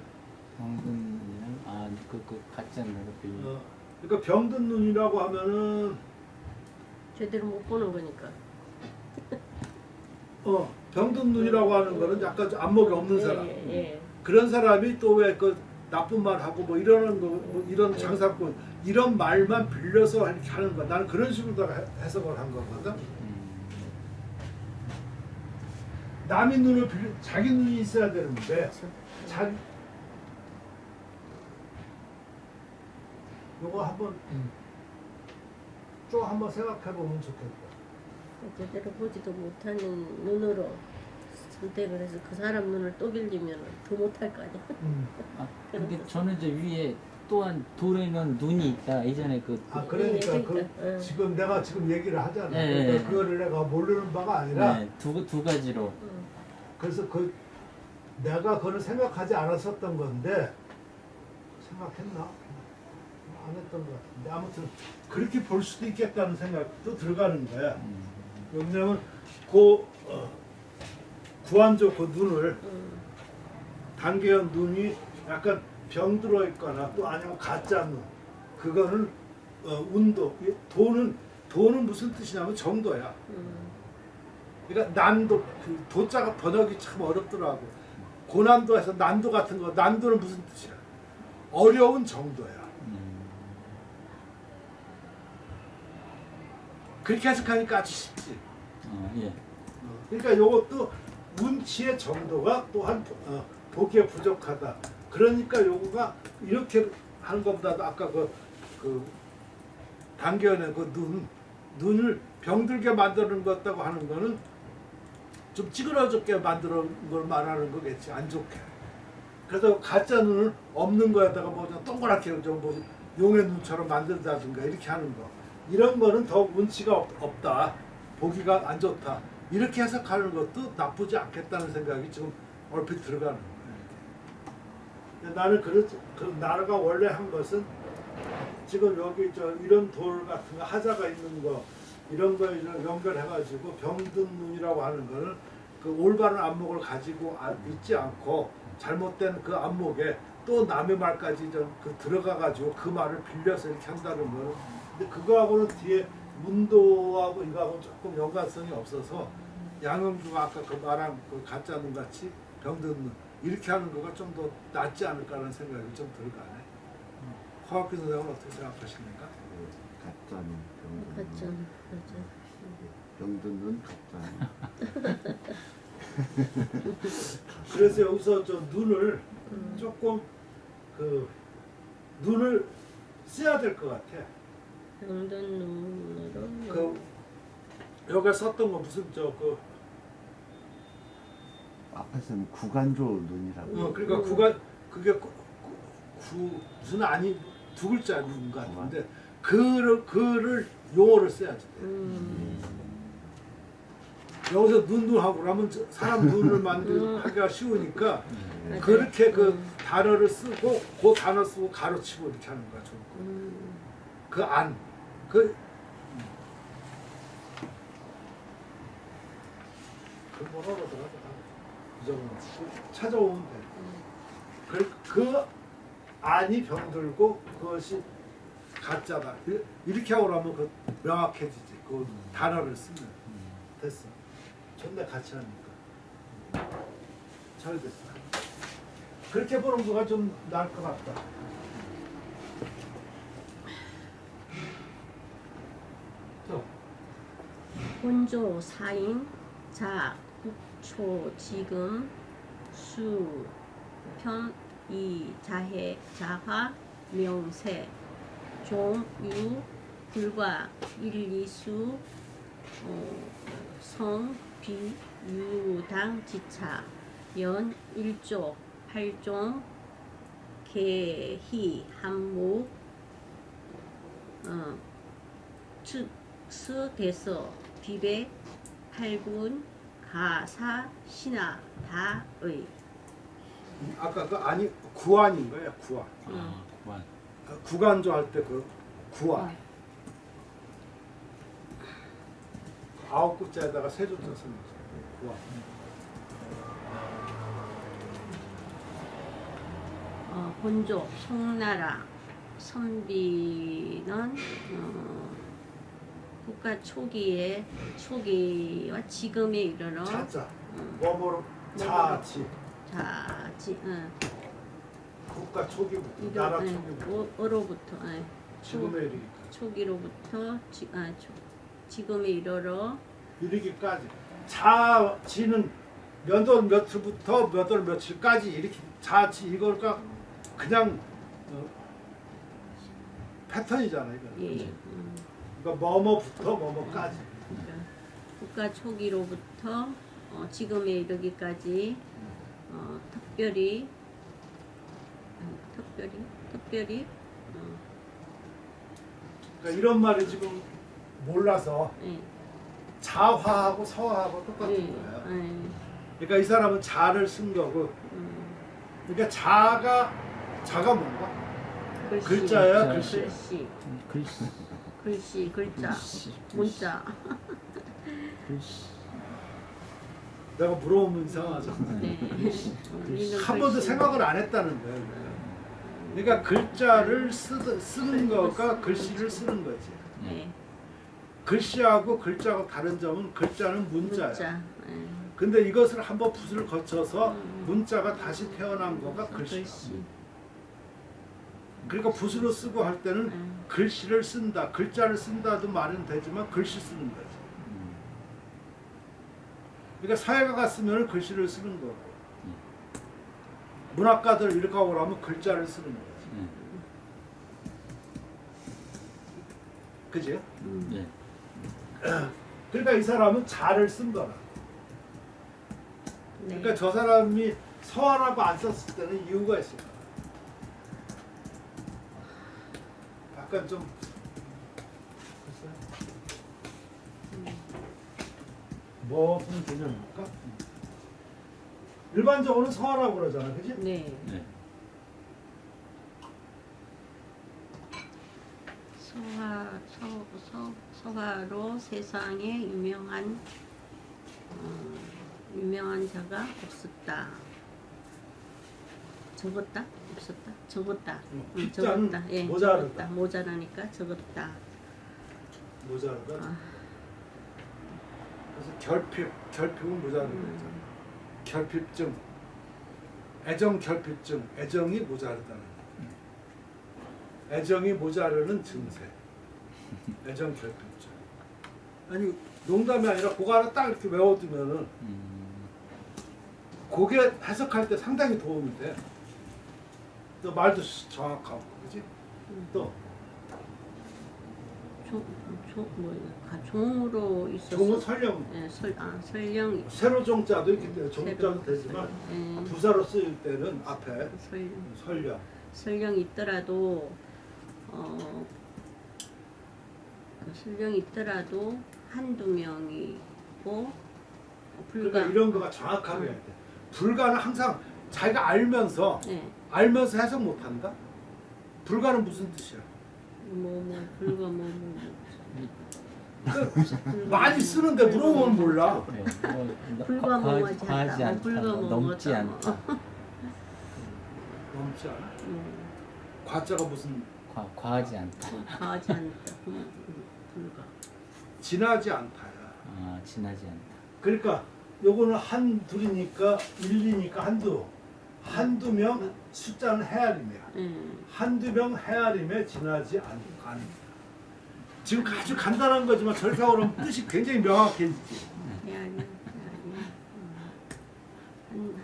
Speaker 3: 병든 눈이랑 그 가짜 눈을 빌리.
Speaker 1: 그러니까 병든 눈이라고 하면은
Speaker 2: 제대로 못 보는 거니까.
Speaker 1: 병든 눈이라고 하는 거는 약간 좀 안목이 없는 사람.
Speaker 2: 예.
Speaker 1: 그런 사람이 또 왜 그 나쁜 말 하고 뭐 이러는 거, 뭐 이런 장사꾼 이런 말만 빌려서 이렇게 하는 거. 나는 그런 식으로 해석을 한 거거든. 남의 눈을 자기 눈이 있어야 되는데 자기 요거 한번 좀 한번 생각해 보면 좋겠다.
Speaker 2: 제대로 보지도 못하는 눈으로 선택을 해서 그 사람 눈을 또 빌리면 더 못할 거 아니야.
Speaker 3: 근데 저는 저 위에 또한 돌에는 눈이 있다. 예전에
Speaker 1: 그러니까
Speaker 2: 예,
Speaker 1: 그
Speaker 2: 그러니까,
Speaker 1: 지금 내가 지금 얘기를 하잖아.
Speaker 3: 네.
Speaker 1: 그러니까 그거를 내가 모르는 바가 아니라
Speaker 3: 네, 두 가지로.
Speaker 1: 그래서 내가 그걸 생각하지 않았었던 건데 생각했나? 안 했던 것 같은데 아무튼 그렇게 볼 수도 있겠다는 생각도 들어가는 거야. 왜냐면 구한조 그 눈을 단계형 눈이 약간 병들어 있거나 또 아니면 가짜 눈 그거는 운도 도는 무슨 뜻이냐면 정도야. 그러니까 난도 그 도자가 번역이 참 어렵더라고. 고난도에서 난도 같은 거 난도는 무슨 뜻이야? 어려운 정도야. 그렇게 해석하니까 아주 쉽지.
Speaker 3: 예.
Speaker 1: 그러니까 이것도 운치의 정도가 또한 보기에 부족하다. 그러니까 요거가 이렇게 하는 것보다도 아까 그 당겨내 그 눈을 병들게 만드는 것 같다고 하는 거는 좀 찌그러졌게 만드는 걸 말하는 거겠지. 안 좋게. 그래서 가짜 눈을 없는 거에다가 뭐 좀 동그랗게 뭐 용의 눈처럼 만든다든가 이렇게 하는 거. 이런 거는 더 운치가 없다. 보기가 안 좋다. 이렇게 해석하는 것도 나쁘지 않겠다는 생각이 지금 얼핏 들어가는 거예요. 근데 나는 그 나라가 원래 한 것은 지금 여기 이런 돌 같은 거 하자가 있는 거 이런 거에 연결해가지고 병든 눈이라고 하는 거는 그 올바른 안목을 가지고 있지 않고 잘못된 그 안목에 또 남의 말까지 그 들어가가지고 그 말을 빌려서 이렇게 한다는 거는 근데 그거하고는 뒤에 문도하고 이거하고 조금 연관성이 없어서 양영주가 아까 그 말한 그 가짜 눈 같이 병든 눈 이렇게 하는 거가 좀 더 낫지 않을까라는 생각이 좀 들어가네. 허학기 선생님은 어떻게 생각하십니까?
Speaker 4: 가짜는
Speaker 2: 가짜.
Speaker 4: 병든 눈 가짜.
Speaker 1: 그래서 여기서 저 눈을 조금 그 눈을 써야 될 것 같아.
Speaker 2: 병든 눈으로.
Speaker 1: 그 여기 썼던 거 무슨 저그
Speaker 4: 앞에서는 구간조 눈이라고.
Speaker 1: 그러니까 구간 그게 무슨 아니 두 글자인 것 같은데 그를 용어를 써야지. 여기서 눈하고 그러면 사람 눈을 만들기가 쉬우니까 그렇게 그 단어를 쓰고 그 단어 쓰고 가로치고 이렇게 하는 거야. 그 안, 그 뭐라고 하더라? 찾아오면 돼. 그 안이 병들고 그것이 가짜다. 이렇게 하고 나면 그 명확해지지. 그 단어를 쓰면 됐어. 존나 같이 하니까 잘 됐어. 그렇게 보는 거가 좀 나을 것 같다. 또
Speaker 2: 혼조 사인 자 국초 지금 수 편 이 자해 자화 명세 종유 불과 일리수 성 비 유당 지차 연 일조 팔종 개희 한목 측스 대서 비배 팔군 가사 신하 다의
Speaker 1: 아까 그 아니 구안인 거야. 구안.
Speaker 3: 그만.
Speaker 1: 구간조 할 때 그 구안. 아홉 글자에다가 세 조자 쓰는 거죠. 구안.
Speaker 2: 본조 송나라 선비는 국가 초기와 지금에 이르러
Speaker 1: 자자. 뭐뭐로 자치.
Speaker 2: 자지
Speaker 1: 국가 초기부터 나라 초기부터
Speaker 2: 어로부터
Speaker 1: 지금에 이르기까지.
Speaker 2: 초기로부터 지금에 이르러
Speaker 1: 이르기까지. 자치는 몇 월 며칠부터 몇 월 며칠까지 이렇게 자치 이걸까 그냥 패턴이잖아 이거.
Speaker 2: 예.
Speaker 1: 그러니까 뭐뭐부터 뭐뭐까지.
Speaker 2: 그러니까 국가 초기로부터 지금에 이르기까지 특별히
Speaker 1: 그러니까 이런 말이 지금 몰라서
Speaker 2: 예.
Speaker 1: 자화하고 서화하고 똑같은
Speaker 2: 예.
Speaker 1: 거예요.
Speaker 2: 예.
Speaker 1: 그러니까 이 사람은 자를 쓴 거고, 그러니까 자가 뭔가?
Speaker 2: 글씨.
Speaker 1: 글자야,
Speaker 3: 글씨.
Speaker 1: 글씨.
Speaker 3: 글씨.
Speaker 2: 글자,
Speaker 3: 글씨.
Speaker 2: 문자.
Speaker 3: 글씨.
Speaker 1: 내가 물어보면 이상하죠.
Speaker 2: 네. 우리는
Speaker 1: 한 번도
Speaker 2: 글씨.
Speaker 1: 생각을 안 했다는 거예요. 그러니까 글자를 쓰는 거가 글씨를 쓰는 거지.
Speaker 2: 네.
Speaker 1: 글씨하고 글자하고 다른 점은 글자는 문자야.
Speaker 2: 문자. 예.
Speaker 1: 근데 이것을 한번 붓을 거쳐서 문자가 다시 태어난 거가 글씨야.
Speaker 2: 글씨.
Speaker 1: 그러니까 붓으로 쓰고 할 때는 글씨를 쓴다, 글자를 쓴다도 말은 되지만 글씨 쓰는 거지. 그러니까 사회가가 쓰면 글씨를 쓰는 거고, 문학가들 이렇게 하고 그러면 글자를 쓰는 거지. 그지?
Speaker 3: 네.
Speaker 1: 그러니까 이 사람은 자를 쓴 거라.
Speaker 2: 네.
Speaker 1: 그러니까 저 사람이 서하라고 안 썼을 때는 이유가 있을 거야. 약간 좀 글쎄요. 무슨 개념일까? 일반적으로는 서하라고 그러잖아, 그지?
Speaker 2: 네.
Speaker 3: 네.
Speaker 2: 서화로 세상에 유명한 자가 없었다. 적었다? 없었다? 적었다.
Speaker 1: 숫자는
Speaker 2: 적었다. 예,
Speaker 1: 모자르다.
Speaker 2: 적었다. 모자라니까 적었다.
Speaker 1: 모자르다.
Speaker 2: 아,
Speaker 1: 그래서 결핍은 모자르다. 결핍증, 애정 결핍증, 애정이 모자르다는 거. 애정이 모자르는 증세. 애정 결핍증. 아니 농담이 아니라 그거 하나 딱 이렇게 외워두면은 그게 해석할 때 상당히 도움이 돼. 또 말도 정확하고, 그지? 또
Speaker 2: 종으로 있었어.
Speaker 1: 종은 설령,
Speaker 2: 예, 설령.
Speaker 1: 세로 종자도 있기 때문에 종자도 되지만
Speaker 2: 예,
Speaker 1: 부사로 쓰일 때는 앞에 설령.
Speaker 2: 설령 있더라도 설령 있더라도 한두 명이고
Speaker 1: 그러니까 이런 거가 정확하게 해야 돼. 불가는 항상 자기가 알면서
Speaker 2: 예,
Speaker 1: 해석 못한다? 불가는 무슨 뜻이야?
Speaker 2: 불가
Speaker 1: 많이 쓰는데 물어보면 몰라.
Speaker 3: 네.
Speaker 2: 불가능하지
Speaker 3: 과하지
Speaker 2: 않다.
Speaker 3: 않다.
Speaker 2: 불가능하다.
Speaker 3: 넘지 않다.
Speaker 1: 넘지 않아? 과자가 무슨
Speaker 3: 과하지 않다.
Speaker 2: 과하지 않다. 불가.
Speaker 1: 지나지 않다야.
Speaker 3: 아, 지나지 않다.
Speaker 1: 그러니까 요거는 한 둘이니까 일이니까 한두 명 숫자는 헤아림이야. 한두 명 헤아림에 지나지 않다. 지금 아주 간단한 거지만 저렇게 하면 뜻이 굉장히 명확해지지.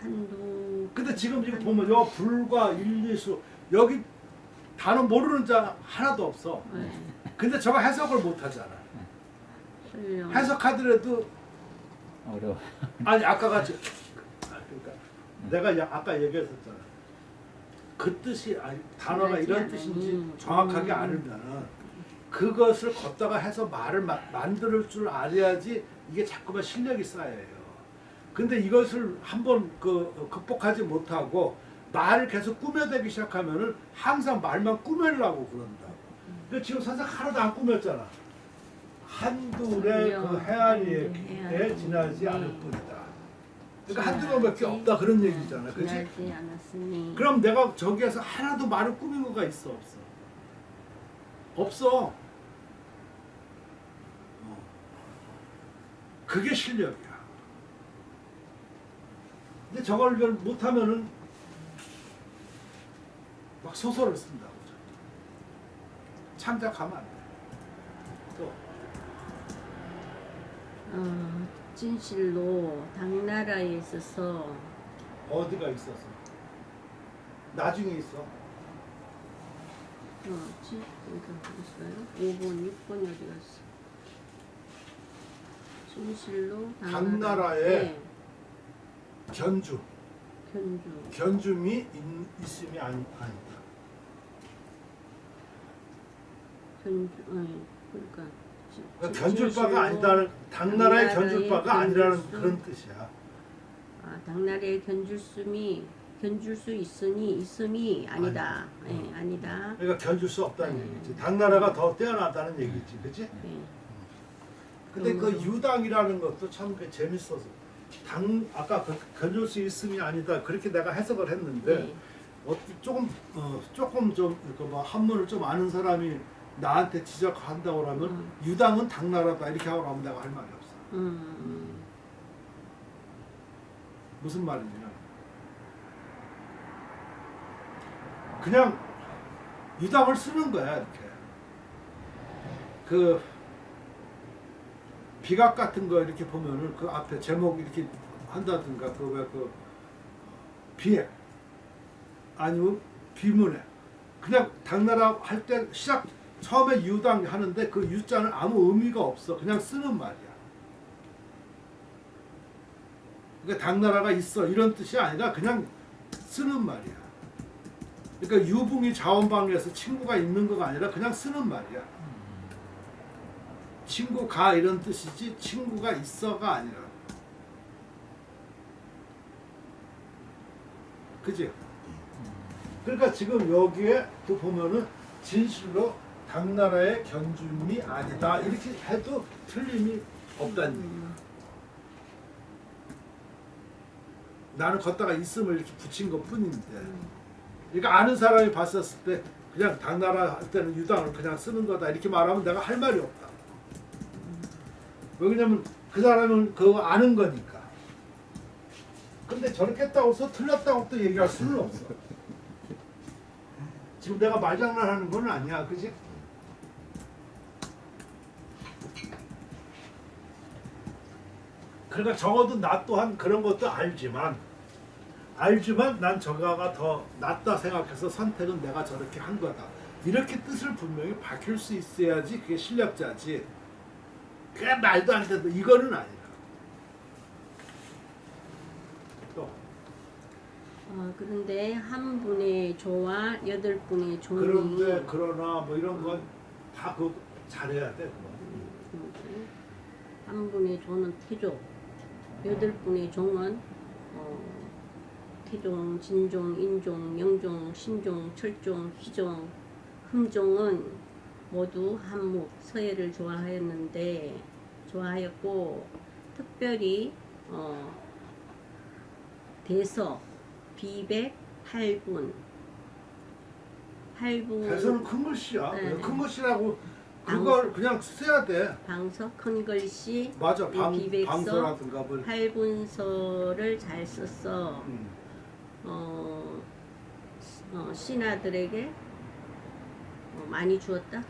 Speaker 2: 한두.
Speaker 1: 근데 지금 보면 요 불과 일리수 여기 단어 모르는 자 하나도 없어. 근데 저거 해석을 못 하잖아.
Speaker 2: 설령.
Speaker 1: 해석하더라도
Speaker 3: 어려워.
Speaker 1: 아니 아까 같이 그러니까 내가 아까 얘기했었잖아. 그 뜻이 아니 단어가 이런 뜻인지 정확하게 알면은 그것을 걷다가 해서 말을 만들 줄 알아야지 이게 자꾸만 실력이 쌓여요. 근데 이것을 한번 극복하지 못하고 말을 계속 꾸며대기 시작하면은 항상 말만 꾸며려고 그런다고. 근데 지금 선생 하나도 안 꾸몄잖아. 한둘의 그 헤아리에 지나지 않을 뿐이다. 그러니까 한두 명밖에 없다 그런 얘기잖아. 그렇지?
Speaker 2: 지나지 않았으니.
Speaker 1: 그럼 내가 저기에서 하나도 말을 꾸민 거가 있어 없어? 없어. 그게 실력이야. 근데 저걸 못하면은 막 소설을 쓴다고. 창작하면 안 돼. 또
Speaker 2: 진실로 당나라에 있어서
Speaker 1: 어디가 있었어? 나중에 있어.
Speaker 2: 그러니까 있어요? 5번, 6번이 어디 갔어? 진실로
Speaker 1: 당나라에
Speaker 2: 네,
Speaker 1: 견줌이 있음이 아니다.
Speaker 2: 그러니까
Speaker 1: 견줄바가 아니다는 당나라의 견줄바가 아니라는 그런 뜻이야.
Speaker 2: 당나라의 견줄 수 있음이 아니다. 예, 아니다.
Speaker 1: 그러니까 견줄 수 없다는 얘기지. 당나라가 더 뛰어나다는 얘기지, 그렇지?
Speaker 2: 예.
Speaker 1: 근데 그 유당이라는 것도 참 재밌어서 아까 견줄 수 있음이 아니다 그렇게 내가 해석을 했는데 조금 좀 뭐 한문을 좀 아는 사람이 나한테 지적한다고 하면 유당은 당나라다 이렇게 하고 하면 내가 할 말이 없어. 무슨 말이냐? 그냥 유당을 쓰는 거야 이렇게. 그 비각 같은 거 이렇게 보면은 그 앞에 제목 이렇게 한다든가 그 비에 아니면 비문에 그냥 당나라 할 때 시작 처음에 유당 하는데 그 유자는 아무 의미가 없어. 그냥 쓰는 말이야. 그러니까 당나라가 있어 이런 뜻이 아니라 그냥 쓰는 말이야. 그러니까 유붕이 자원방위해서 친구가 있는 거가 아니라 그냥 쓰는 말이야. 친구가 이런 뜻이지 친구가 있어가 아니라. 그지? 그러니까 지금 여기에 또 보면은 진실로 당나라의 견주민이 아니다 이렇게 해도 틀림이 없다는 얘기야. 나는 걷다가 있음을 이렇게 붙인 것 뿐인데, 그러니까 아는 사람이 봤었을 때 그냥 당나라 할 때는 유당을 그냥 쓰는 거다 이렇게 말하면 내가 할 말이 없다. 왜냐면 그 사람은 그거 아는 거니까. 근데 저렇게 했다고 해서 틀렸다고 또 얘기할 수는 없어. 지금 내가 말장난하는 건 아니야, 그지? 그러니까 적어도 나 또한 그런 것도 알지만 난 저거가 더 낫다 생각해서 선택은 내가 저렇게 한 거다. 이렇게 뜻을 분명히 밝힐 수 있어야지 그게 실력자지. 그게 말도 안 돼도 이거는 아니라. 또
Speaker 2: 그런데 한 분의 조와 8분의 종이
Speaker 1: 그런데 그러나 뭐 이런 건 다 그거 잘해야 돼. 그거.
Speaker 2: 한 분의 조는 태조, 8분의 종은 태종, 진종, 인종, 영종, 신종, 철종, 희종, 흠종은 모두 한묵, 서예를 좋아하였고 특별히 대서, 비백, 팔분
Speaker 1: 대서는 큰 글씨야.
Speaker 2: 네.
Speaker 1: 큰 글씨라고 그걸 그냥 써야 돼.
Speaker 2: 방서, 큰 글씨,
Speaker 1: 맞아.
Speaker 2: 비백서,
Speaker 1: 방서라든가 뭘.
Speaker 2: 팔분서를 잘 썼어. 신하들에게 많이 주었다.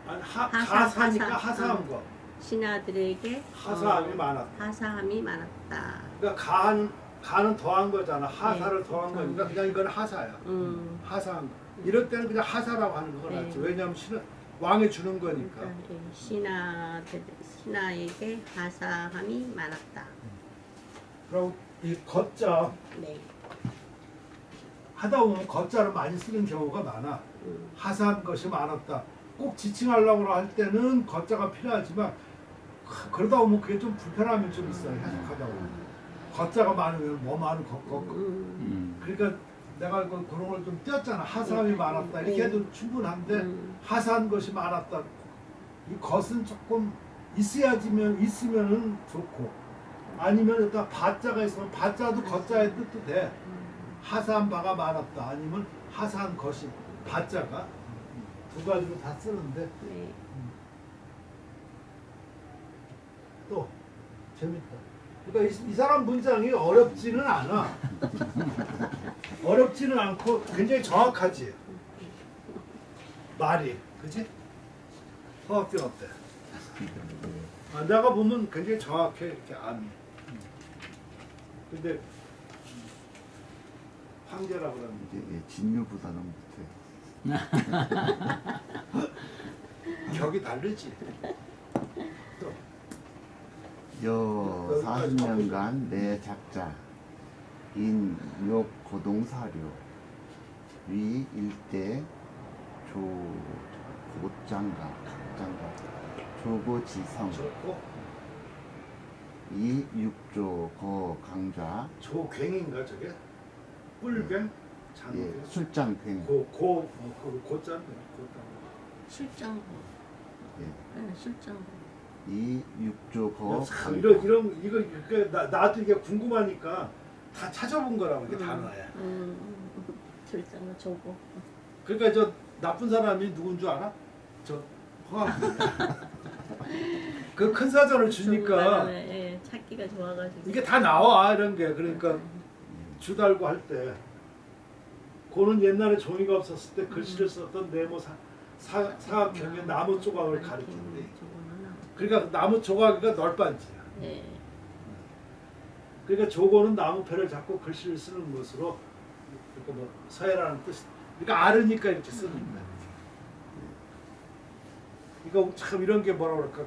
Speaker 1: 아니,
Speaker 2: 하사,
Speaker 1: 하사니까
Speaker 2: 하사.
Speaker 1: 하사한 거.
Speaker 2: 신하들에게
Speaker 1: 하사함이 많았다.
Speaker 2: 하사함이 많았다.
Speaker 1: 그러니까 가는 더한 거잖아. 하사를 더한 거니까 그냥 이건 하사야. 하사한 거. 이럴 때는 그냥 하사라고 하는 거가 낫지.
Speaker 2: 네.
Speaker 1: 왜냐하면 왕이 주는 거니까.
Speaker 2: 신하에게 하사함이 많았다.
Speaker 1: 그리고 이 거자
Speaker 2: 네.
Speaker 1: 하다 보면 거자를 많이 쓰는 경우가 많아. 하사한 것이 많았다. 꼭 지칭하려고 할 때는 거자가 필요하지만 그러다 보면 그게 좀 불편함이 좀 있어요. 해석하다 보면. 거자가 많으면 뭐 많은 거. 그러니까 내가 그런 걸 좀 띄었잖아. 하사함이 많았다. 이렇게 해도 충분한데 하사한 것이 많았다. 이 것은 조금 있으면은 좋고 아니면 일단 바자가 있으면 바자도 거자의 뜻도 돼. 하사한 바가 많았다. 아니면 하사한 것이 바자가 두 가지로 다 쓰는데
Speaker 2: 네.
Speaker 1: 또 재밌다. 그러니까 이 사람 문장이 어렵지는 않아. 어렵지는 않고 굉장히 정확하지. 말이, 그지? 허학대 어때? 내가 보면 굉장히 정확해 이렇게 암이. 근데 황제라고 그러면
Speaker 4: 이제 진유보다는 못해.
Speaker 1: 격이 다르지. 또
Speaker 4: 여 40년간 내 작자 인욕 고동사료 위 일대 고장가 조고지성
Speaker 1: 좋고
Speaker 4: 이 육조 거 강좌
Speaker 1: 조괭인가 저게? 꿀괭? 장
Speaker 4: 예, 술장횡
Speaker 1: 고짠
Speaker 2: 술장고.
Speaker 4: 예.
Speaker 2: 네, 술장고.
Speaker 4: 이 육조 거 강좌
Speaker 1: 이거 나도 이게 궁금하니까 다 찾아본 거라고 이게 단어야.
Speaker 2: 술장고 저거.
Speaker 1: 그러니까 저 나쁜 사람이 누군 줄 알아? 저 허학. 그 큰 사전을 주니까
Speaker 2: 예, 찾기가 좋아가지고.
Speaker 1: 이게 다 나와 이런 게. 그러니까 주달고 할 때 고는 옛날에 종이가 없었을 때 글씨를 썼던 네모 사각형의 나무 조각을 가리키는데 그러니까 나무 조각이가 널빤지야.
Speaker 2: 예.
Speaker 1: 그러니까 조고는 나무패를 잡고 글씨를 쓰는 것으로 그러니까 뭐 서예라는 뜻. 그러니까 아르니까 이렇게 쓰는 거야. 이거 참 이런 게 뭐라 그럴까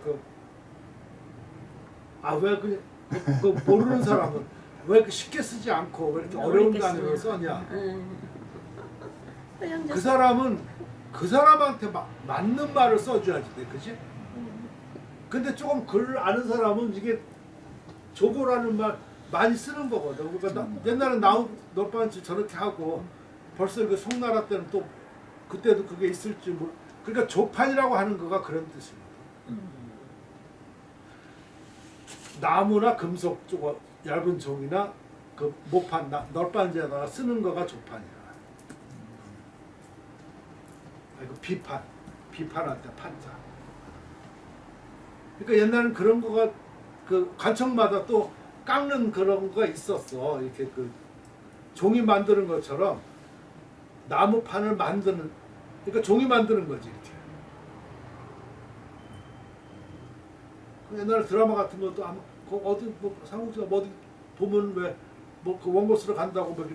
Speaker 1: 그 모르는 사람은 왜 이렇게 쉽게 쓰지 않고 왜 이렇게 어려운 단어를 써냐? 그 사람은 그 사람한테 맞는 말을 써줘야지 돼, 그지? 근데 조금 글 아는 사람은 이게 조고라는 말 많이 쓰는 거거든. 그러니까 옛날에 너빠한테 저렇게 하고 벌써 그 송나라 때는 또 그때도 그게 있을지 그러니까 조판이라고 하는 거가 그런 뜻입니다. 나무나 금속 쪽 얇은 종이나 그 모판 널빤지에다가 쓰는 거가 조판이야. 아이고 비판한테 판자. 그러니까 옛날엔 그런 거가 그 관청마다 또 깎는 그런 거가 있었어. 이렇게 그 종이 만드는 것처럼 나무판을 만드는, 그러니까 종이 만드는 거지 이렇게. 그 옛날 드라마 같은 것도 아마 그 어디 뭐 삼국지가 어디 보면 왜 뭐 그 원고스로 간다고 뭐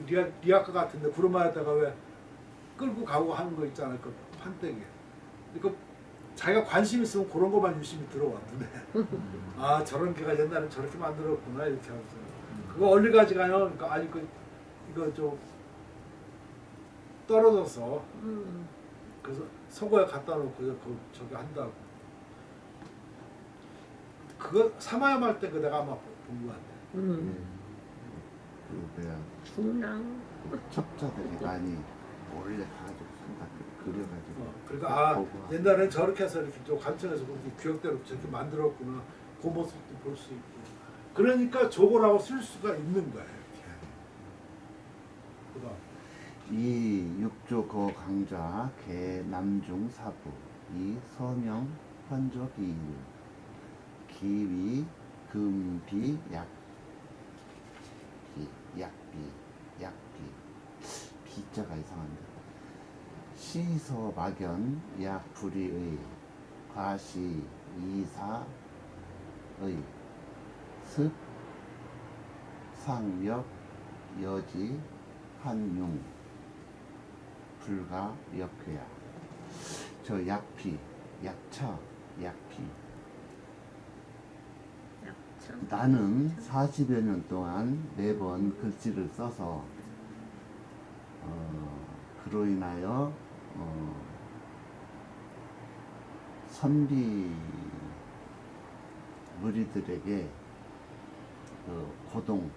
Speaker 1: 리아카 같은데 구르마에다가 왜 끌고 가고 하는 거 있잖아요. 그 판때기. 그 자기가 관심 있으면 그런 것만 유심히 들어왔는데 아 저런 개가 옛날에 저렇게 만들었구나 이렇게 하면서 그거 얼리가지가요. 그러니까 아니 이거 좀 떨어져서 그래서 서고에 갖다 놓고 저기 한다고. 그거 사마야 말 때 그 내가 아마 본 거 같아.
Speaker 4: 그 뭐야
Speaker 2: 중랑.
Speaker 4: 첩자들이 많이 몰래 가지고 그려가지고.
Speaker 1: 그러니까
Speaker 4: 보고
Speaker 1: 옛날엔 저렇게 해서 이렇게 좀 관청에서 그렇게 규격대로 저렇게 만들었구나. 그 모습도 볼 수 있고. 그러니까 조고라고 쓸 수가 있는 거예요. 이렇게.
Speaker 4: 이 육조 거 강좌 개 남중 사부 이 서명 환조 비유 기위 금비 약비 비자가 이상한데 시서 막연 약불이의 과시 이사의 습 상역 여지 한융 불가 역회야. 저 약피 약차 약피. 나는 40여 년 동안 매번 글씨를 써서 그로 인하여 선비 무리들에게 그 고동,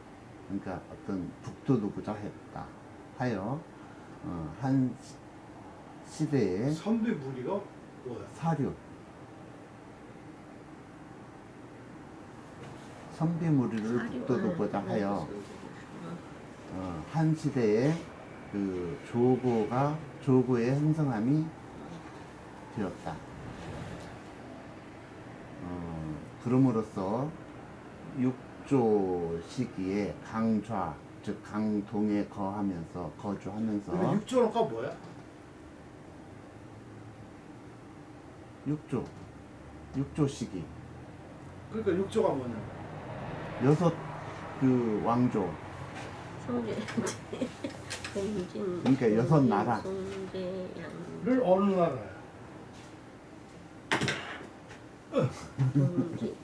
Speaker 4: 그러니까 어떤 북돋우고자 했다 하여 한 시대에
Speaker 1: 선비 무리가 뭐야?
Speaker 4: 사료 선비 무리를 북돋우고자 하여 한 시대에 그 조고의 행성함이 되었다. 그럼으로써 육조 시기에 강좌 즉 강동에 거주하면서
Speaker 1: 근데 육조가 뭐야?
Speaker 4: 육조 시기
Speaker 1: 그러니까 육조가 뭐냐?
Speaker 4: 여섯 그 왕조
Speaker 2: 성제 동진.
Speaker 4: 그러니까 여섯 나라.
Speaker 1: 를 어느 나라야?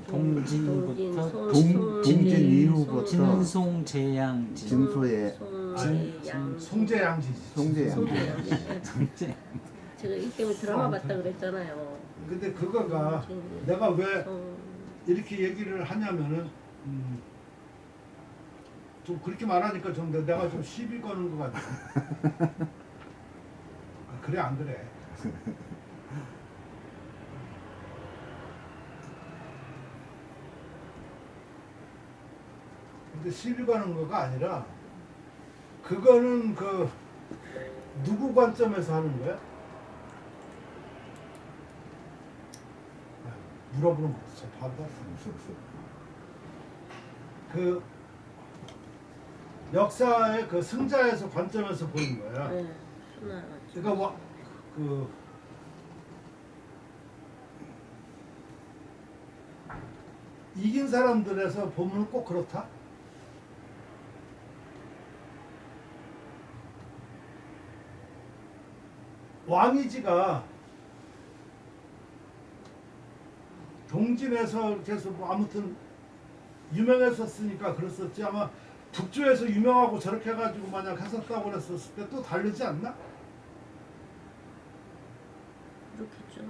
Speaker 3: 동진부터
Speaker 4: 동진 이후부터
Speaker 3: 진송제양
Speaker 4: 진소의
Speaker 1: 송제양지지.
Speaker 4: 송제양
Speaker 2: 제가 이 때문에 드라마 봤다 그랬잖아요.
Speaker 1: 근데 그거가 내가 왜 이렇게 얘기를 하냐면은 좀 그렇게 말하니까 좀 내가 좀 시비 거는 것 같아. 그래 안 그래? 근데 시비 거는 거가 아니라 그거는 그 누구 관점에서 하는 거야? 물어보는 거 진짜 바보. 그 역사의 그 승자에서 관점에서 보는 거야.
Speaker 2: 네, 순화.
Speaker 1: 그러니까 뭐 그 이긴 사람들에서 보면 꼭 그렇다. 왕이지가 동진에서 이렇게 해서 뭐 아무튼 유명했었으니까 그랬었지 아마 북조에서 유명하고 저렇게 해가지고 만약 했었다고 그랬었을 때 또 다르지 않나?
Speaker 2: 그렇겠죠.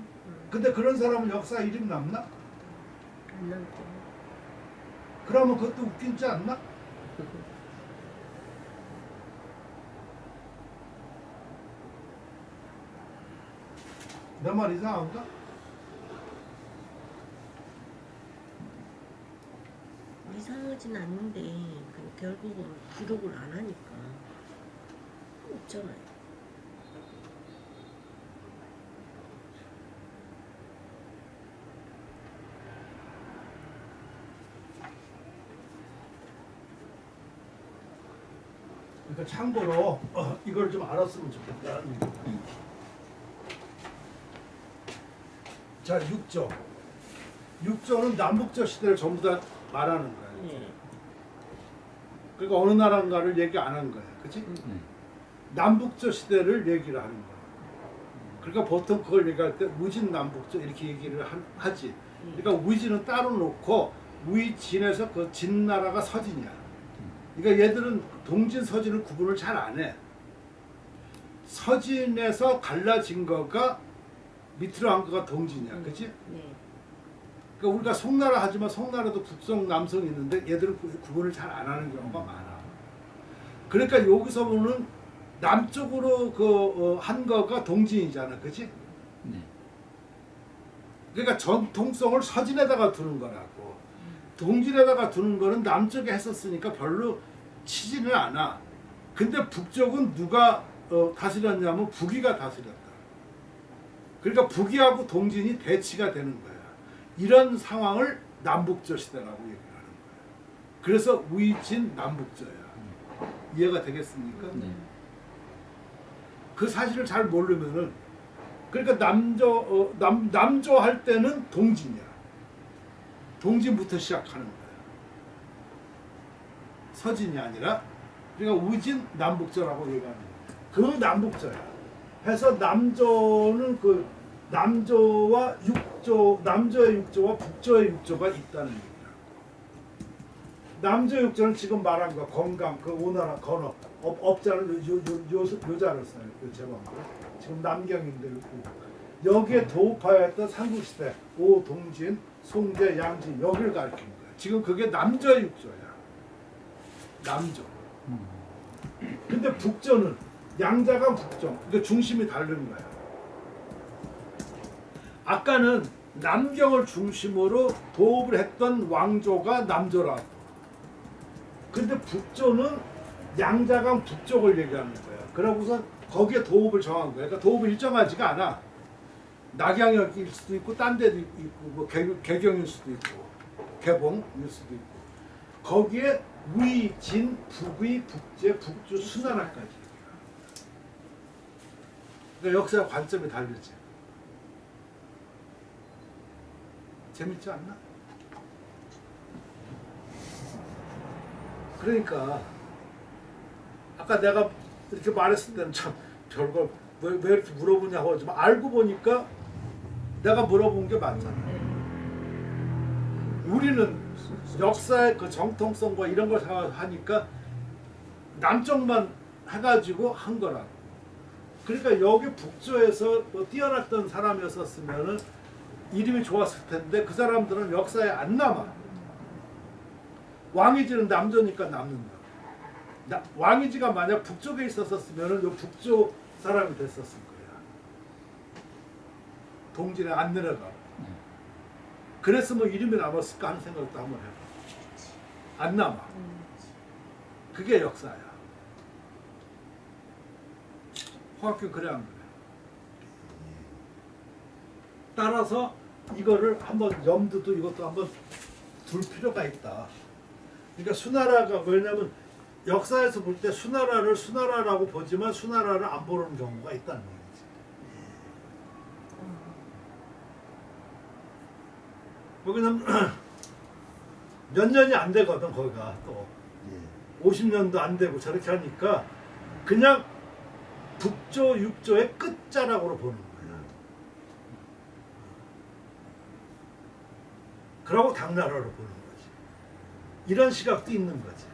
Speaker 1: 근데 그런 사람은 역사 이름 남나?
Speaker 2: 안 남죠.
Speaker 1: 그러면 그것도 웃기지 않나? 내 말 이상한가?
Speaker 2: 이상하진 않는데 결국은 기록을 안 하니까 없잖아요.
Speaker 1: 그러니까 참고로 이걸 좀 알았으면 좋겠다. 자, 6조. 6조는 남북조 시대를 전부 다 말하는 거야.
Speaker 2: 예.
Speaker 1: 그러니까 어느 나라인가를 얘기 안 한 거야. 그치? 남북조 시대를 얘기를 하는 거야. 그러니까 보통 그걸 얘기할 때 우진 남북조 이렇게 얘기를 하지. 그러니까 우진은 따로 놓고 우진에서 그 진나라가 서진이야. 그러니까 얘들은 동진 서진을 구분을 잘 안 해. 서진에서 갈라진 거가 밑으로 한 거가 동진이야. 그치?
Speaker 2: 네.
Speaker 1: 그러니까 우리가 송나라 하지만 송나라도 북송 남성이 있는데 얘들은 구분을 잘 안 하는 경우가 많아. 그러니까 여기서 보는 남쪽으로 한 거가 동진이잖아, 그렇지?
Speaker 3: 네.
Speaker 1: 그러니까 전통성을 서진에다가 두는 거라고. 동진에다가 두는 거는 남쪽에 했었으니까 별로 치지는 않아. 근데 북쪽은 누가 다스렸냐면 북이가 다스렸다. 그러니까 북이하고 동진이 대치가 되는 거야. 이런 상황을 남북조 시대라고 얘기를 하는 거야. 그래서 우이진 남북조야. 이해가 되겠습니까?
Speaker 3: 네.
Speaker 1: 그 사실을 잘 모르면은 그러니까 남조 할 때는 동진이야. 동진부터 시작하는 거야. 서진이 아니라 그러니까 우진 남북조라고 얘기하는 거야. 그 남북조야. 해서 남조는 그 남조와 육조, 남조의 육조와 북조의 육조가 있다는 얘기야. 남조 육조는 지금 말한 거 건강, 그 오나라 건어, 업자는 요자를 써요. 그 제목으로. 지금 남경인데 여기에 도읍하였던 삼국시대 오동진, 송제, 양진 여기를 가리키는 거야. 지금 그게 남조의 육조야. 남조. 근데 북조는 양자간 북조. 그러니까 중심이 다른 거야. 아까는 남경을 중심으로 도읍을 했던 왕조가 남조라고. 근데 북조는 양자강 북쪽을 얘기하는 거야. 그러고서 거기에 도읍을 정한 거야. 그러니까 도읍을 일정하지가 않아. 낙양역일 수도 있고 딴 데도 있고 뭐 개경일 수도 있고 개봉일 수도 있고 거기에 위, 진, 북위, 북제, 북주, 수나라까지. 그러니까 역사 관점이 다르지. 재밌지 않나? 그러니까 아까 내가 이렇게 말했을 때는 참 별걸 왜 이렇게 물어보냐고 하지만 알고 보니까 내가 물어본 게 맞잖아. 우리는 역사의 그 정통성과 이런 걸 생각하니까 남쪽만 해가지고 한 거라고. 그러니까 여기 북조에서 뭐 뛰어났던 사람이었으면은 이름이 좋았을 텐데 그 사람들은 역사에 안 남아. 왕이지는 남조니까 남는다. 왕이지가 만약 북쪽에 있었으면은 요 북조 사람이 됐었을 거야. 동진에 안 내려가. 그랬으면 이름이 남았을까 하는 생각도 한번 해봐. 안 남아. 그게 역사야. 화학교 그래 안 그래? 따라서 이거를 한번 염두도 이것도 한번 둘 필요가 있다. 그러니까 수나라가 왜냐면 역사에서 볼 때 수나라를 수나라라고 보지만 수나라를 안 보는 경우가 있다는 얘기지. 왜냐면 몇 년이 안 되거든 거기가 또 50년도 안 되고 저렇게 하니까 그냥 북조 육조의 끝자락으로 보는 거야. 그러고 당나라로 보는 거지. 이런 시각도 있는 거지.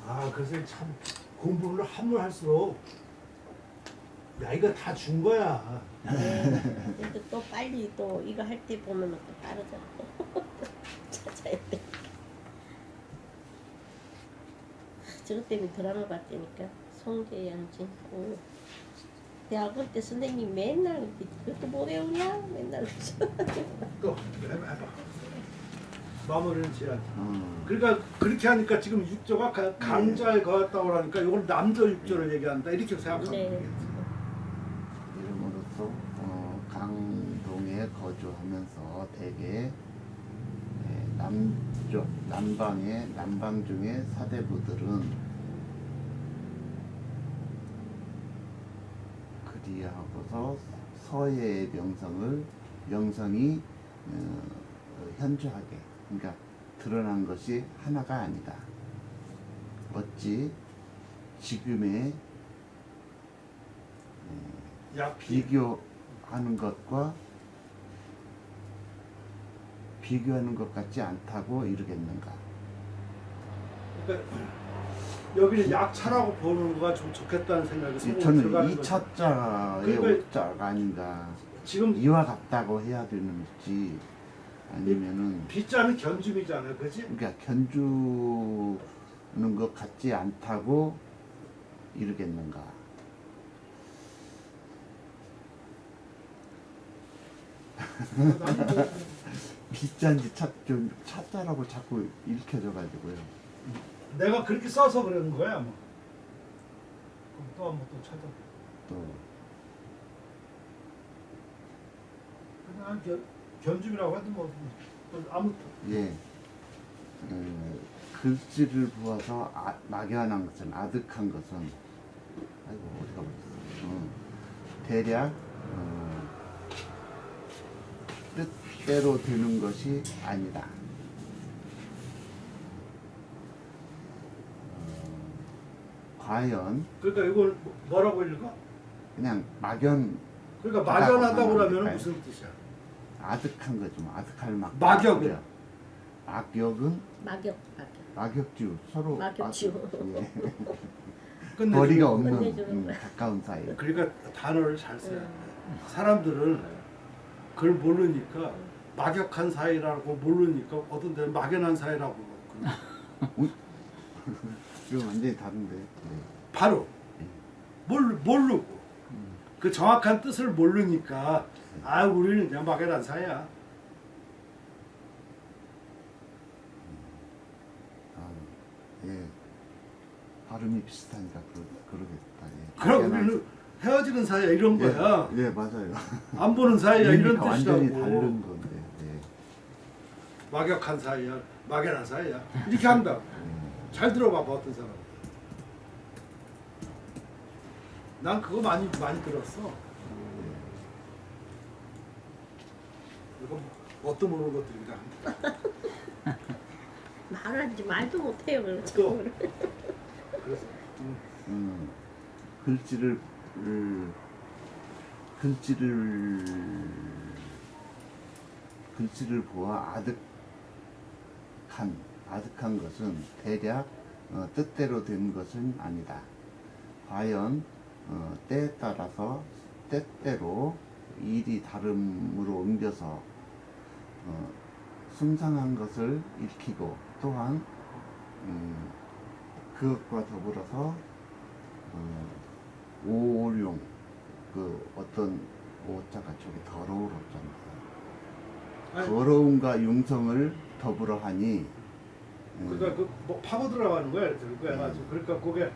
Speaker 1: 아, 그래서 참 공부를 하면 할수록 야, 이거 다 준 거야.
Speaker 2: 네. 근데 또 빨리 또 이거 할 때 보면 또 다르잖아. 찾아야 돼. 저것 때문에 드라마 봤다니까. 송재양진. 대학원 때 선생님 맨날 그것도 못 외우냐? 맨날
Speaker 1: 또 해봐. 마무리는 지어야지.
Speaker 4: 어,
Speaker 1: 그러니까 그렇게 하니까 지금 육조가 강자에 거했다고 하니까 이걸 남조 육조를 얘기한다 이렇게 생각하면
Speaker 2: 네.
Speaker 1: 되겠지.
Speaker 4: 이름으로써 강동에 거주하면서 대개 남방중의 사대부들은 그리하고서 서해의 명성이 현저하게, 그러니까 드러난 것이 하나가 아니다. 어찌 지금의 비교하는 것 같지 않다고 이르겠는가?
Speaker 1: 그러니까 여기는 약차라고 보는 거가 좀 좋겠다는 생각이
Speaker 4: 저는
Speaker 1: 들어가는
Speaker 4: 이
Speaker 1: 거지.
Speaker 4: 차자의
Speaker 1: 그러니까
Speaker 4: 오자가 아닌가.
Speaker 1: 지금
Speaker 4: 이와 같다고 해야 되는지 아니면은
Speaker 1: 빗자는 견줌이잖아요, 그렇지?
Speaker 4: 그러니까 견주는 것 같지 않다고 이르겠는가. 빗잔지 차자라고 자꾸 읽혀져가지고요.
Speaker 1: 내가 그렇게 써서 그러는 거야, 뭐. 그럼 또 한번 또 찾아.
Speaker 4: 또
Speaker 1: 그냥 견줌이라고 해도 뭐 아무튼.
Speaker 4: 예, 글씨를 보아서 막연한 것은, 아득한 것은, 아이고 어디가 버렸어. 대략 뜻대로 되는 것이 아니다. 과연
Speaker 1: 그러니까 이걸 뭐라고 읽어?
Speaker 4: 그냥 막연,
Speaker 1: 그러니까 막연하다고 그러면
Speaker 4: 할까요?
Speaker 1: 무슨 뜻이야?
Speaker 4: 아득한 거죠. 뭐 아득할 막.
Speaker 1: 막역이야.
Speaker 4: 막역은
Speaker 2: 막역.
Speaker 4: 막역지우, 서로
Speaker 2: 막역지우.
Speaker 4: 예.
Speaker 1: 끝내주는
Speaker 4: 거리가
Speaker 1: 거.
Speaker 4: 없는
Speaker 2: 끝내주는 거야.
Speaker 4: 가까운 사이.
Speaker 1: 그러니까 단어를 잘 써야 돼. 사람들은 그걸 모르니까 막역한 사이라고 모르니까 어떤 데는 막연한 사이라고 그러거든.
Speaker 4: 이거 완전히 다른데. 네.
Speaker 1: 바로 모르고 그 정확한 뜻을 모르니까 아 우리는 그냥 막연한 사이야.
Speaker 4: 예. 발음이 비슷하니까 그러겠다. 예.
Speaker 1: 그럼
Speaker 4: 막연한-
Speaker 1: 우리는 헤어지는 사이야 이런 거야.
Speaker 4: 예, 맞아요.
Speaker 1: 안 보는 사이야 이런
Speaker 4: 의미가 완전히
Speaker 1: 뜻이라고.
Speaker 4: 다른 건데. 예.
Speaker 1: 막역한 사이야, 막연한 사이야. 이렇게 한다. 잘 들어봐봐 어떤 사람. 난 그거 많이 들었어. 이거 뭣도 모르는 것들이다.
Speaker 2: 말하지 말도 못해요. 그래서
Speaker 1: 또.
Speaker 2: 자꾸 그래.
Speaker 1: 그래서
Speaker 4: 글씨를 보아 아득한 것은 대략 뜻대로 된 것은 아니다. 과연 때에 따라서 때때로 일이 다름으로 옮겨서 순상한 것을 읽히고 또한 그것과 더불어서 오룡, 그 어떤 오자가 저기 더러울 오자인데,
Speaker 1: 아니,
Speaker 4: 더러움과 융성을 더불어 하니
Speaker 1: 그러니까 그뭐 파고 들어가는 거야. 그래가지고 그러니까 그게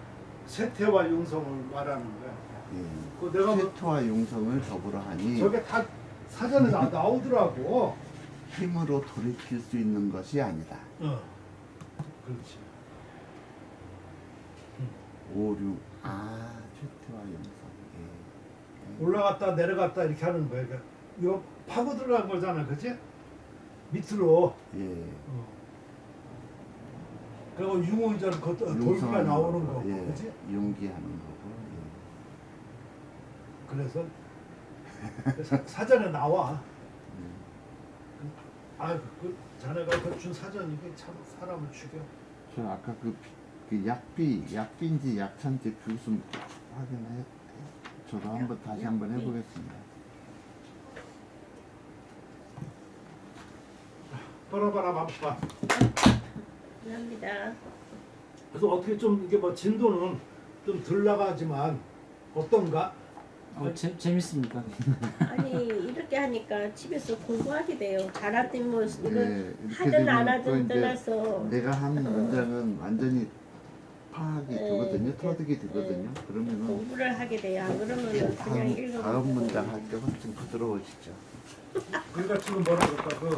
Speaker 1: 세태와 융성을 말하는 거야. 그 내가 뭐
Speaker 4: 세토와 융성을 더불어 하니
Speaker 1: 저게 다 사전에 나오더라고.
Speaker 4: 힘으로 돌이킬 수 있는 것이 아니다.
Speaker 1: 그렇지.
Speaker 4: 오류, 세토와 융성. 예.
Speaker 1: 올라갔다 내려갔다 이렇게 하는 거야. 그러니까 이거 파고 들어간 거잖아, 그치? 밑으로.
Speaker 4: 예.
Speaker 1: 그리고 융의자는 그것도 돌기가
Speaker 4: 융성하는
Speaker 1: 나오는
Speaker 4: 거고,
Speaker 1: 거고,
Speaker 4: 예.
Speaker 1: 그치?
Speaker 4: 용기하는 거고.
Speaker 1: 그래서 사전에 나와. 그 자네가 준 사전 이게 참 사람을 죽여.
Speaker 4: 저 아까 그 약비인지 약찬지 그거 좀 확인해. 저도 한번 다시 한번 해보겠습니다.
Speaker 1: 바라바라 바빠.
Speaker 2: 감사합니다.
Speaker 1: 그래서 어떻게 좀 이게 뭐 진도는 좀 덜 나가지만 어떤가?
Speaker 3: 재밌습니다.
Speaker 2: 아니 이렇게 하니까 집에서 공부하게 돼요. 잘하든 뭐 이거
Speaker 4: 네, 이렇게
Speaker 2: 하든 안
Speaker 4: 되면 또
Speaker 2: 하든
Speaker 4: 이제
Speaker 2: 떠나서
Speaker 4: 내가 하는 문장은 완전히 파악이
Speaker 2: 네,
Speaker 4: 되거든요.
Speaker 2: 네,
Speaker 4: 터득이 되거든요. 그러면은
Speaker 2: 공부를 하게 돼요. 안 그러면은 그냥 읽어.
Speaker 4: 다음 문장 할 때 훨씬 부드러워지죠.
Speaker 1: 그러니까 지금 뭐라 그럴까 그